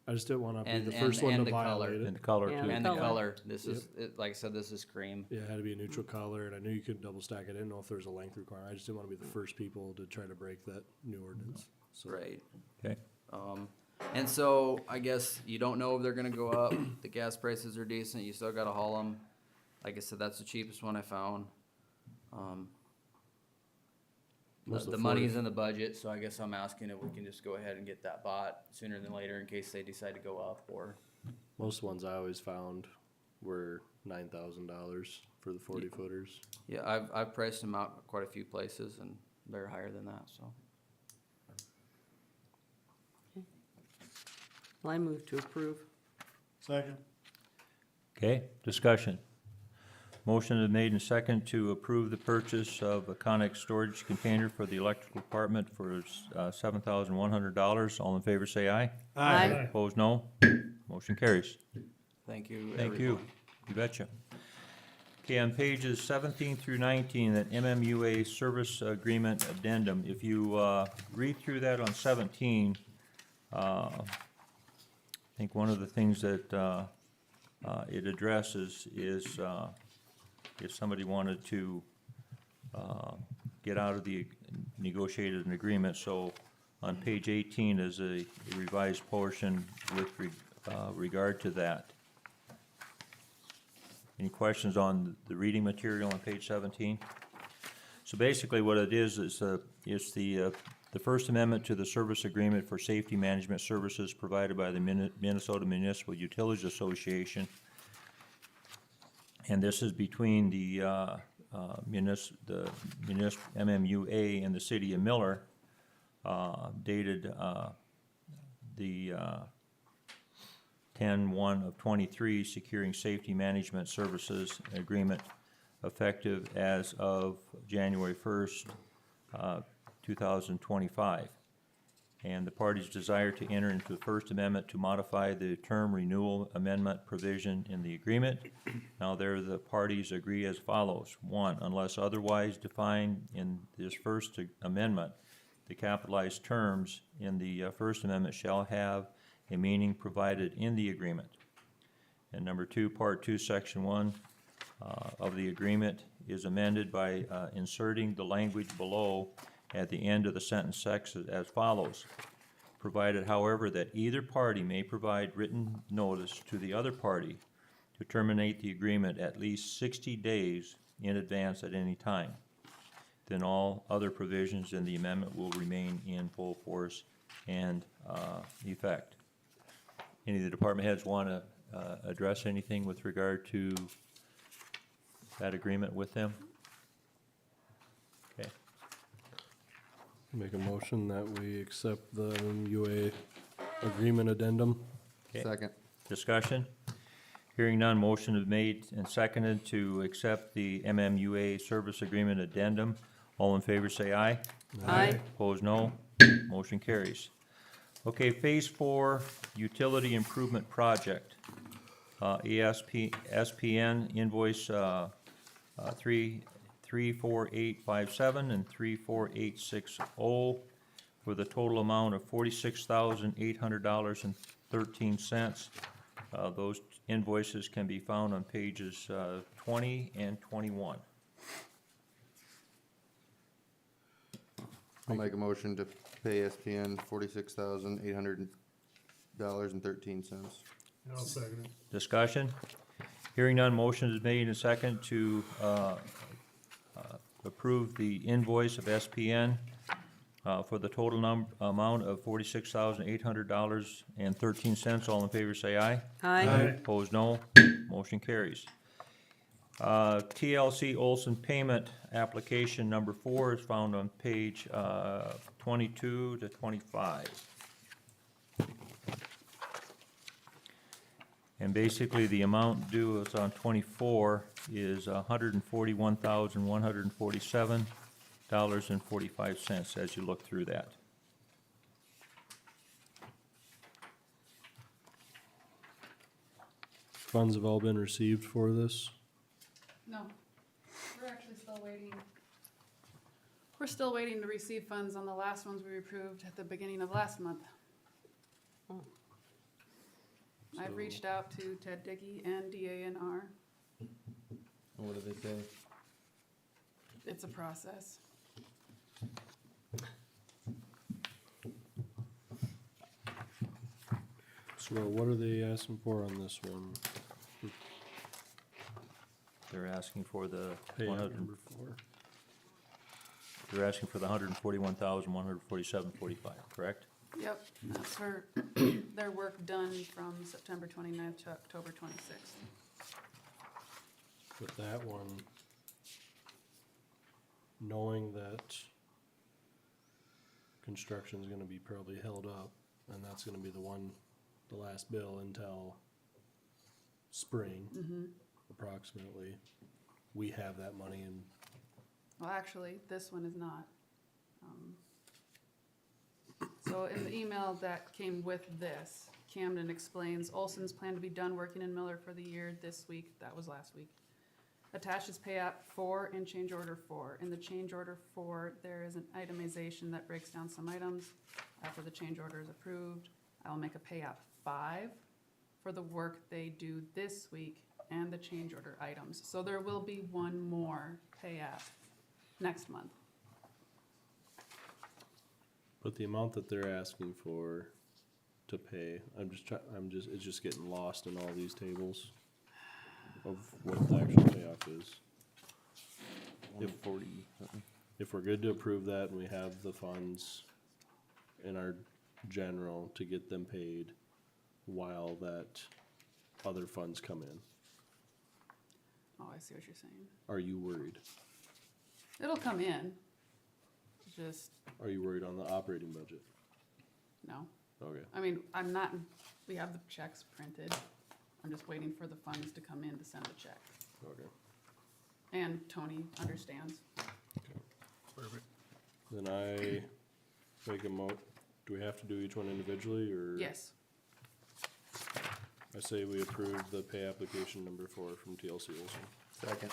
I just didn't wanna be And- the first one and to the color. violate And the it. color Yeah. too. And the Color. color, this is, like I said, this is cream. Yeah, it had to be a neutral color, and I knew you couldn't double stack it. I didn't know if there was a length requirement. I just didn't wanna be the first people to try to break that new ordinance, so. Right. Okay, And so I guess you don't know if they're gonna go up. The gas prices are decent. You still gotta haul them. Like I said, that's the cheapest one I found. Most of The the money's 40 in the budget, so I guess I'm asking if we can just go ahead and get that bought sooner than later in case they decide to go up or. Most ones I always found were $9,000 for the 40-footers. Yeah, I've priced them out quite a few places and they're higher than that, so. Well, I move to approve. Second. okay, discussion. Motion is made and second to approve the purchase of a Conex storage container for the electrical department for $7,100. All in favor say aye. Aye. Opposed, no. Motion carries. Thank you, Thank you. everyone. You betcha. Okay, on pages 17 through 19, that MMUA service agreement addendum, if you read through that on 17, I think one of the things that it addresses is if somebody wanted to get out of the negotiated agreement. So on page 18 is a revised portion with regard to that. Any questions on the reading material on page 17? So basically what it is it's the First Amendment to the Service Agreement for Safety Management Services provided by the Minnesota Municipal Utilities Association. And this is between the MMUA and the city of Miller, dated the 10/1 of 23, securing safety management services agreement effective as of January 1st, 2025. And the parties desire to enter into the First Amendment to modify the term renewal amendment provision in the agreement. Now, there the parties agree as follows. One, unless otherwise defined in this First Amendment, the capitalized terms in the First Amendment shall have a meaning provided in the agreement. And number two, Part 2, Section 1 of the agreement is amended by inserting the language below at the end of the sentence section as follows. Provided, however, that either party may provide written notice to the other party to terminate the agreement at least 60 days in advance at any time, then all other provisions in the amendment will remain in full force and effect. Any of the department heads want to address anything with regard to that agreement with them? Okay, Make a motion that we accept the MUA agreement addendum. Okay. Second. discussion? Hearing none, motion is made and seconded to accept the MMUA service agreement addendum. All in favor say aye. Aye. Opposed, no. Motion carries. Okay, Phase 4 Utility Improvement Project. SPN invoice 34857 and 34860 for the total amount of $46,800.13. Those invoices can be found on pages 20 and 21. I'll make a motion to pay SPN $46,800.13. I'll second it. Discussion? Hearing none, motion is made and second to approve the invoice of SPN for the total amount of $46,800.13. All in favor say aye. Aye. Opposed, no. Motion carries. TLC Olson payment application number 4 is found on page 22 to 25. And basically, the amount due is on 24 is $141,147.45 as you look through that. funds have all been received for this? No, we're actually still waiting. We're still waiting to receive funds on the last ones we approved at the beginning of last month. I've So- reached out to Ted Dickey and DANR. What do they say? It's a process. So what are they asking for on this one? They're asking for the Payout 100, number 4. they're asking for the 141,147.45, correct? Yep, that's for their work done from September 29th to October 26th. With that one, knowing that construction's gonna be probably held up, and that's gonna be the last bill until spring, approximately, we have that money and Well, actually, this one is not. So in the email that came with this, Camden explains Olson's plan to be done working in Miller for the year this week, that was last week. Attached is pay app 4 and change order 4. In the change order 4, there is an itemization that breaks down some items. After the change order is approved, I will make a pay app 5 for the work they do this week and the change order items. So there will be one more pay app next month. but the amount that they're asking for to pay, it's just getting lost in all these tables of what the actual payoff is. 140. If we're good to approve that and we have the funds in our general to get them paid while that other funds come in, Oh, I see what you're saying. are you worried? It'll come in, just, Are you worried on the operating budget? no. Okay, I mean, I'm not, we have the checks printed. I'm just waiting for the funds to come in to send the check. okay. And Tony understands. Then I make a do we have to do each one individually, or? Yes, I say we approve the pay application number 4 from TLC Olson. Second.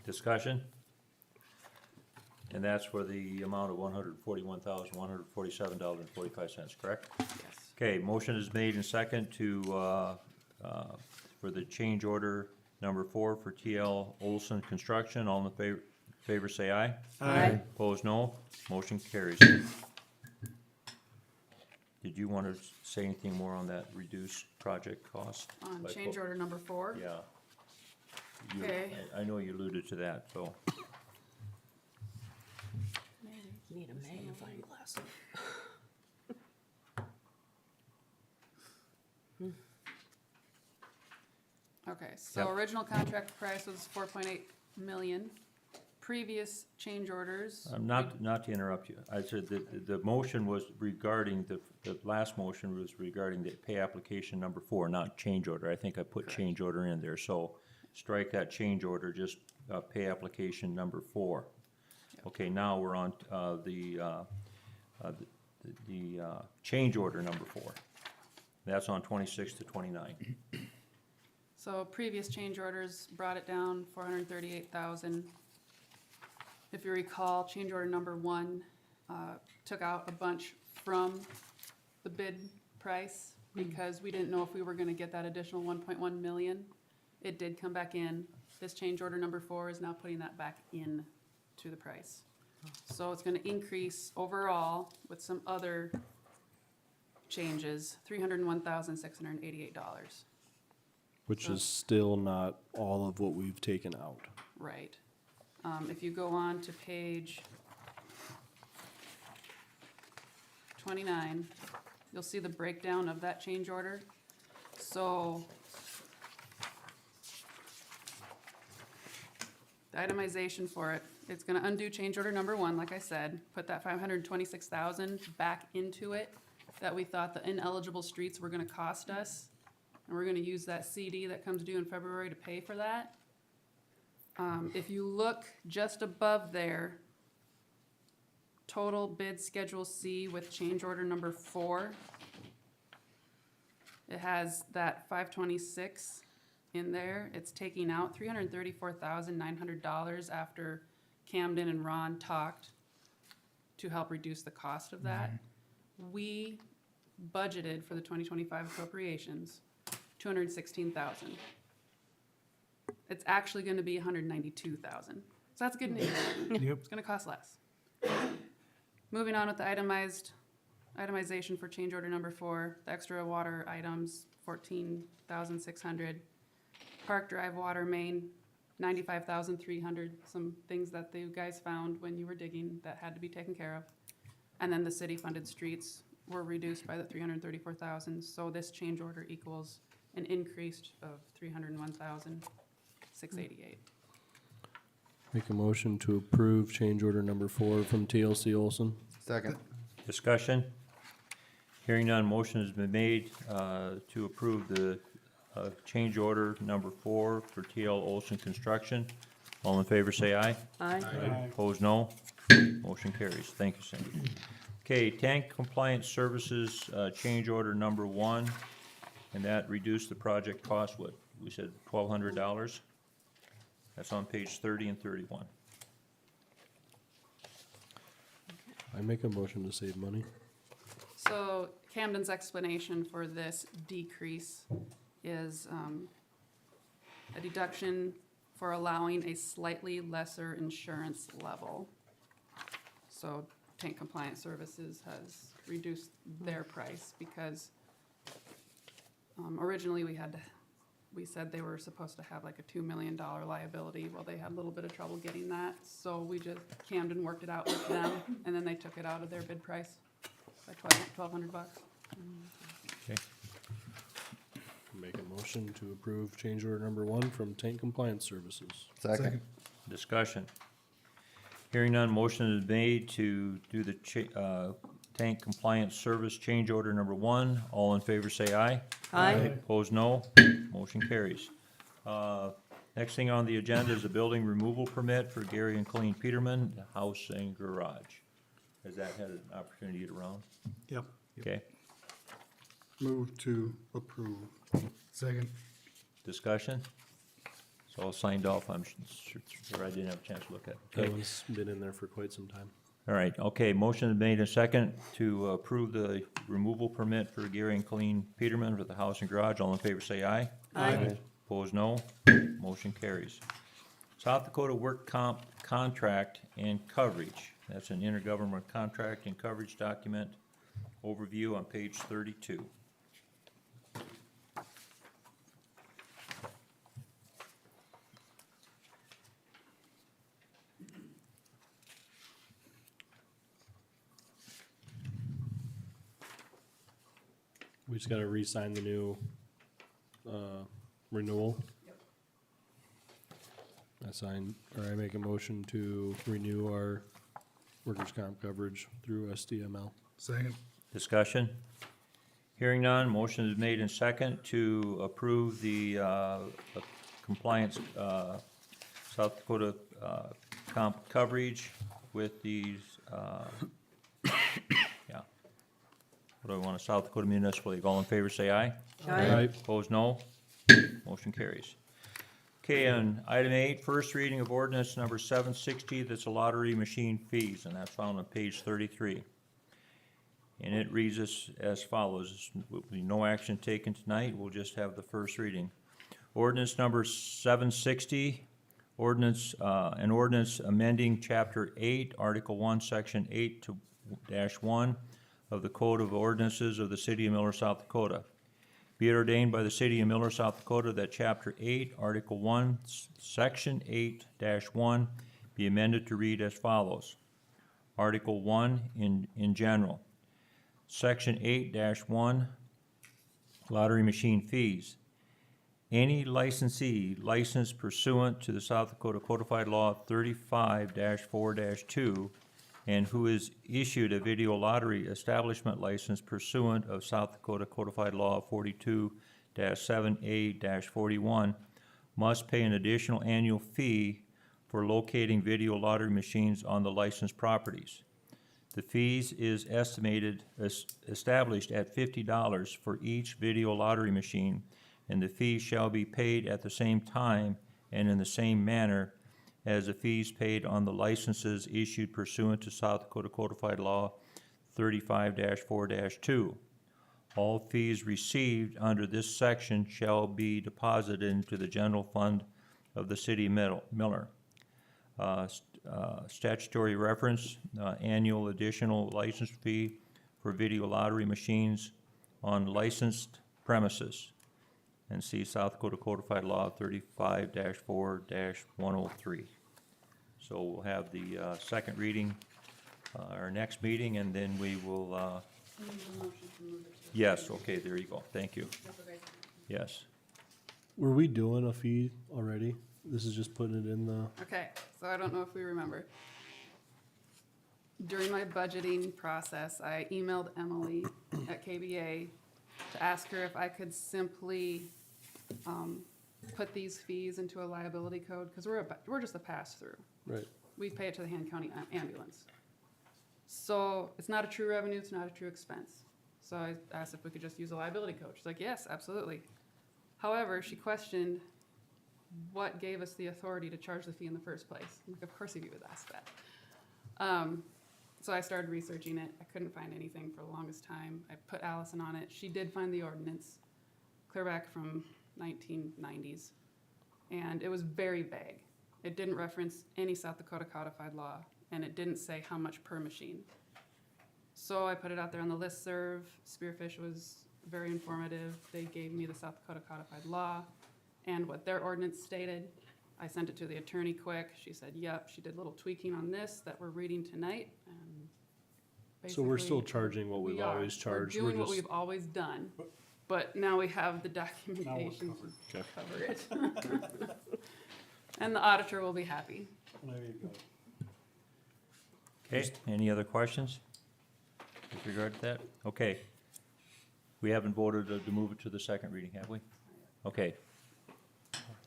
Discussion? And that's for the amount of $141,147.45, correct? yes. Okay, motion is made and second to, for the change order number 4 for TL Olson Construction. All in favor say aye. Aye. Opposed, no. Motion carries. Did you want to say anything more on that reduced project cost? On Like change what- order number 4. Yeah. You- Okay. I know you alluded to that, so. Need a magnifying glass. Okay, so Yep. original contract price was 4.8 million. Previous change orders. Not to interrupt you, I said the motion was regarding, the last motion was regarding the pay application number 4, not change order. I think I put change order in there, so strike that change order, just, pay application number 4. Okay, now we're on, the change order number 4. That's on 26 to 29. So previous change orders brought it down 438,000. If you recall, change order number 1 took out a bunch from the bid price because we didn't know if we were gonna get that additional 1.1 million. It did come back in. This change order number 4 is now putting that back in to the price. So it's gonna increase overall with some other changes, $301,688. Which is still not all of what we've taken out. Right. If you go on to page 29, you'll see the breakdown of that change order. So the itemization for it, it's gonna undo change order number 1, like I said, put that 526,000 back into it that we thought the ineligible streets were gonna cost us. And we're gonna use that CD that comes due in February to pay for that. If you look just above there, total bid schedule C with change order number 4. It has that 526 in there. It's taking out $334,900 after Camden and Ron talked to help reduce the cost of that. We budgeted for the 2025 appropriations, $216,000. It's actually gonna be $192,000. So that's good news. It's gonna cost less. Moving on with the itemization for change order number 4, the extra water items, $14,600. Park Drive water main, $95,300, some things that you guys found when you were digging that had to be taken care of. And then the city-funded streets were reduced by the $334,000, so this change order equals an increase of $301,688. Make a motion to approve change order number 4 from TLC Olson. Second. Discussion? Hearing none, motion has been made to approve the change order number 4 for TL Olson Construction. All in favor, say aye. Aye. Opposed, no. Motion carries. Thank you, Cindy. Okay, tank compliance services, change order number 1, and that reduced the project cost, what, we said $1,200? That's on page 30 and 31. I make a motion to save money. So Camden's explanation for this decrease is a deduction for allowing a slightly lesser insurance level. So Tank Compliance Services has reduced their price because originally we said they were supposed to have like a $2 million liability. Well, they had a little bit of trouble getting that, so Camden worked it out with them, and then they took it out of their bid price by $1,200. Okay. Make a motion to approve change order number 1 from Tank Compliance Services. Second. Discussion. Hearing none, motion is made to do the tank compliance service change order number 1. All in favor, say aye. Aye. Opposed, no. Motion carries. Next thing on the agenda is a building removal permit for Gary and Colleen Peterman, the house and garage. Has that had an opportunity to get around? Yep. Okay. Move to approve. Second. Discussion? It's all signed off. I'm sure I didn't have a chance to look at it. That Okay. one's been in there for quite some time. All right, okay, motion is made and second to approve the removal permit for Gary and Colleen Peterman for the house and garage. All in favor, say aye. Aye. Opposed, no. Motion carries. South Dakota Work Comp Contract and Coverage. That's an intergovernmental contract and coverage document overview on page 32. We just gotta re-sign the new, renewal. I make a motion to renew our workers' comp coverage through SDML. Second. Discussion? Hearing none, motion is made in second to approve the compliance, South Dakota comp coverage with these, yeah. What do I want, South Dakota Municipal League? All in favor, say aye. Aye. Opposed, no. Motion carries. Okay, on item 8, first reading of ordinance number 760, that's a lottery machine fees, and that's found on page 33. And it reads as follows: will be no action taken tonight, we'll just have the first reading. Ordinance number 760, an ordinance amending chapter 8, article 1, section 8-1 of the Code of Ordinances of the City of Miller, South Dakota. Be it ordained by the City of Miller, South Dakota, that chapter 8, article 1, section 8-1 be amended to read as follows. Article 1 in general. Section 8-1, lottery machine fees. Any licensee licensed pursuant to the South Dakota Codified Law 35-4-2 and who is issued a video lottery establishment license pursuant of South Dakota Codified Law 42-7A-41 must pay an additional annual fee for locating video lottery machines on the licensed properties. The fees is established at $50 for each video lottery machine and the fee shall be paid at the same time and in the same manner as the fees paid on the licenses issued pursuant to South Dakota Codified Law 35-4-2. All fees received under this section shall be deposited into the general fund of the city of Miller. Statutory reference, annual additional license fee for video lottery machines on licensed premises. And see South Dakota Codified Law 35-4-103. So we'll have the second reading, our next meeting, and then we will, yes, okay, there you go, thank you. Yes, Were we doing a fee already? This is just putting it in the, Okay, so I don't know if we remember. During my budgeting process, I emailed Emily at KBA to ask her if I could simply put these fees into a liability code, because we're just a pass-through. right, We pay it to the Han County ambulance. So it's not a true revenue, it's not a true expense. So I asked if we could just use a liability code. She's like, yes, absolutely. However, she questioned what gave us the authority to charge the fee in the first place. I'm like, of course you would ask that. So I started researching it. I couldn't find anything for the longest time. I put Allison on it. She did find the ordinance, clear back from 1990s. And it was very vague. It didn't reference any South Dakota codified law, and it didn't say how much per machine. So I put it out there on the listserv. Spearfish was very informative. They gave me the South Dakota codified law and what their ordinance stated. I sent it to the attorney quick. She said, yep. She did a little tweaking on this that we're reading tonight. And so we're still basically, charging what we've we are. always charged, We're we're doing what just, we've always done, but now we have the documentation to Okay. cover it. And the auditor will be happy. okay, any other questions with regard to that? Okay. We haven't voted to move it to the second reading, have we? Okay.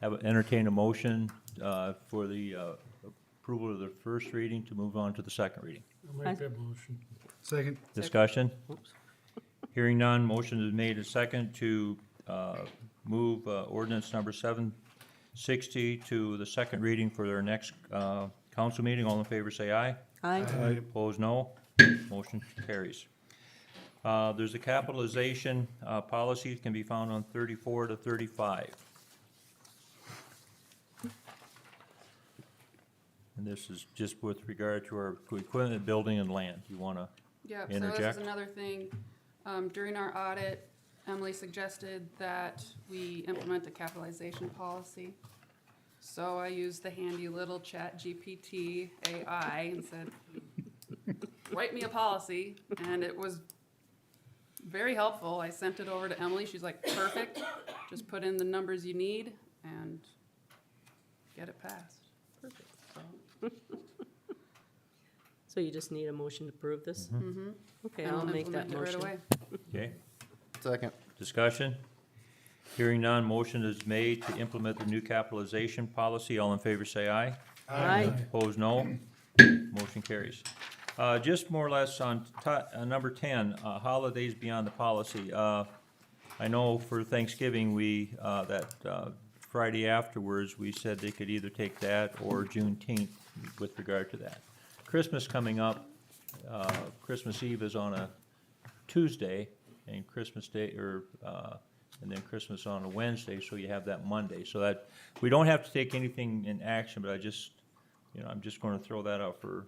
Entertain a motion for the approval of the first reading to move on to the second reading. I'll make that motion. Second. Discussion? Hearing none, motion is made and second to move ordinance number 760 to the second reading for their next council meeting. All in favor say aye. Aye. Opposed, no. Motion carries. There's a capitalization policy can be found on 34 to 35. And this is just with regard to our equipment, building, and land. You want to Yeah, so this interject? is another thing. During our audit, Emily suggested that we implement a capitalization policy. So I used the handy little ChatGPT AI and said, write me a policy, and it was very helpful. I sent it over to Emily. She's like, perfect. Just put in the numbers you need and get it passed. Perfect. So, So you just need a motion to approve this? Okay, and I'll we'll make that implement it right motion. away. Okay, Second. discussion? Hearing none, motion is made to implement the new capitalization policy. All in favor say aye. Aye. Opposed, no. Motion carries. Just more or less on number 10, holidays beyond the policy. I know for Thanksgiving, that Friday afterwards, we said they could either take that or Juneteenth with regard to that. Christmas coming up, Christmas Eve is on a Tuesday, and Christmas Day, and then Christmas on a Wednesday, so you have that Monday. So that, we don't have to take anything in action, but I'm just gonna throw that out for,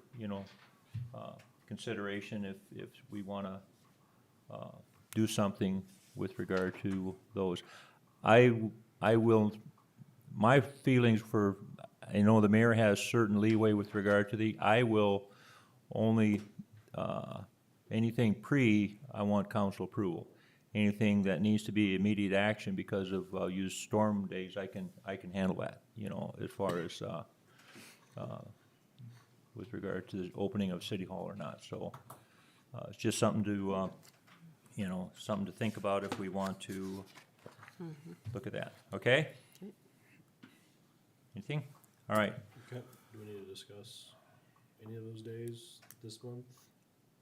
consideration if we wanna, do something with regard to those. I will, my feelings for, I know the mayor has certain leeway with regard to I will only, anything I want council approval. Anything that needs to be immediate action because of, use storm days, I can handle that, as far as, with regard to the opening of City Hall or not, so, it's just something to, something to think about if we want to look at that, okay? Anything? All right, okay, do we need to discuss any of those days this month?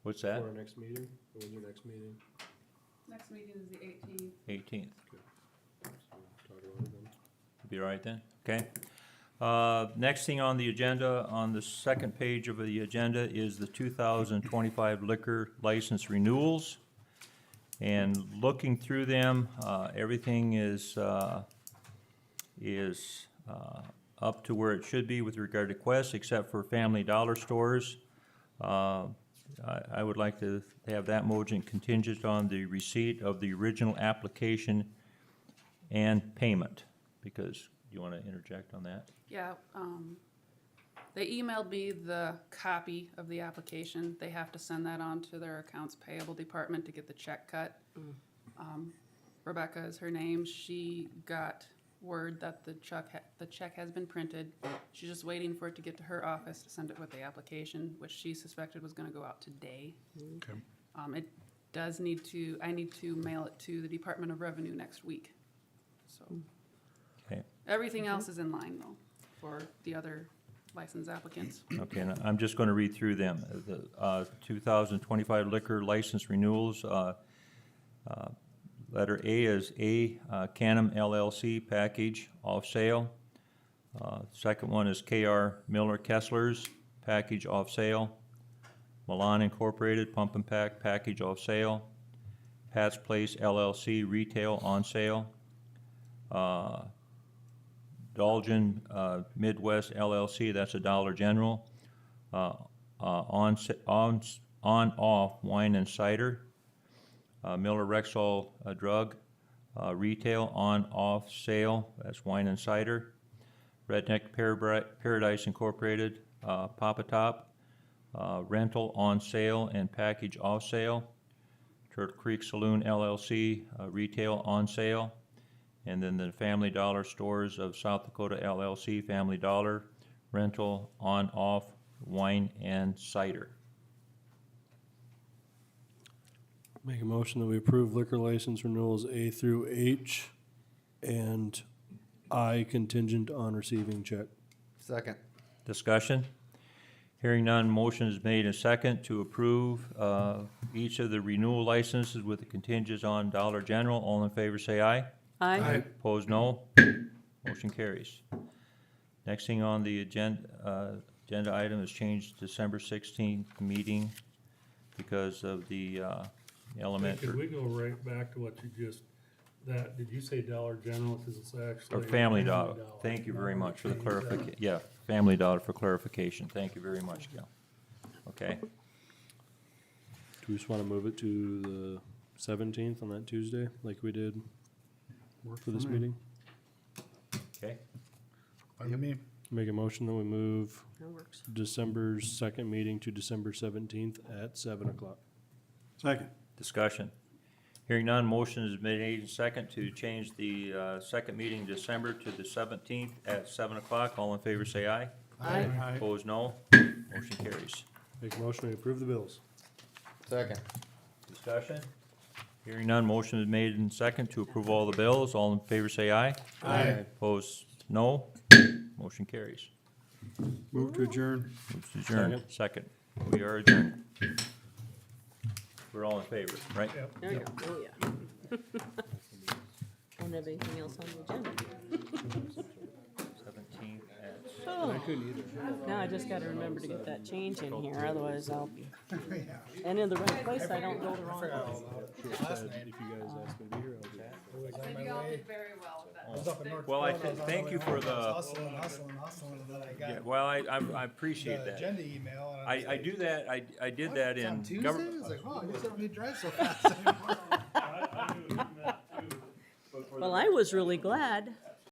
what's For that? our next meeting, or when's your next meeting? Next meeting is the 18th. 18th. Okay. talk about it then. Be all right then? Okay. Next thing on the agenda, on the second page of the agenda is the 2025 liquor license renewals. And looking through them, everything is up to where it should be with regard to Quest, except for Family Dollar stores. I would like to have that motion contingent on the receipt of the original application and payment, because, you wanna interject on that? Yeah, they emailed me the copy of the application. They have to send that on to their accounts payable department to get the check cut. Rebecca is her name. She got word that the check has been printed. She's just waiting for it to get to her office to send it with the application, which she suspected was gonna go out today. Okay. It does need to, I need to mail it to the Department of Revenue next week. So, Okay. everything else is in line though, for the other license applicants. Okay, and I'm just gonna read through them. The 2025 liquor license renewals, letter A is Canum LLC package off sale. Second one is KR Miller Kessler's package off sale. Milan Incorporated Pump and Pack package off sale. Pat's Place LLC retail on sale. Dolgen Midwest LLC, that's a Dollar General. On-off wine and cider. Miller Rexall Drug retail on-off sale, that's wine and cider. Redneck Paradise Incorporated, Papa Top, rental on sale and package off sale. Turtle Creek Saloon LLC, retail on sale. And then the Family Dollar Stores of South Dakota LLC, Family Dollar, rental on-off wine and cider. Make a motion that we approve liquor license renewals A through H and I contingent on receiving check. Second. Discussion? Hearing none, motion is made and second to approve each of the renewal licenses with the contingents on Dollar General. All in favor say aye. Aye. Opposed, no. Motion carries. Next thing on the agenda item is changed to December 16th meeting because of the element. Could we go right back to what you just, did you say Dollar General, cause it's actually. Or Family Dollar. Thank you very much for the clarification. Yeah, Family Dollar for clarification. Thank you very much, Gail. Okay, Do we just wanna move it to the 17th on that Tuesday, like we did for this meeting? okay. Pardon me? Make a motion that we move That works. December's second meeting to December 17th at 7 o'clock. Second. Discussion. Hearing none, motion is made and second to change the second meeting in December to the 17th at 7 o'clock. All in favor say aye. Aye. Opposed, no. Motion carries. Make a motion to approve the bills. Second. Discussion. Hearing none, motion is made and second to approve all the bills. All in favor say aye. Aye. Opposed, no. Motion carries. Move to adjourn. Moves to adjourn. Second. We are adjourned. We're all in favor, right? There you go. Oh, yeah. Don't have anything else on the agenda. 17th at Oh. Now I just gotta remember to get that change in here, otherwise I'll be. And in the right place, I don't go the wrong place. If you guys ask me to be here, I'll be here. Maybe all did very well with that. I was up in North Well, I Dakota, was on thank way you for home, I was the- hustling, and then I Yeah, got well, I appreciate the that. agenda email. And was I like, do that, I did "What? that It's on in Tuesday? government. It's like, oh, I guess I don't need to drive so fast anymore. Well, I was really glad.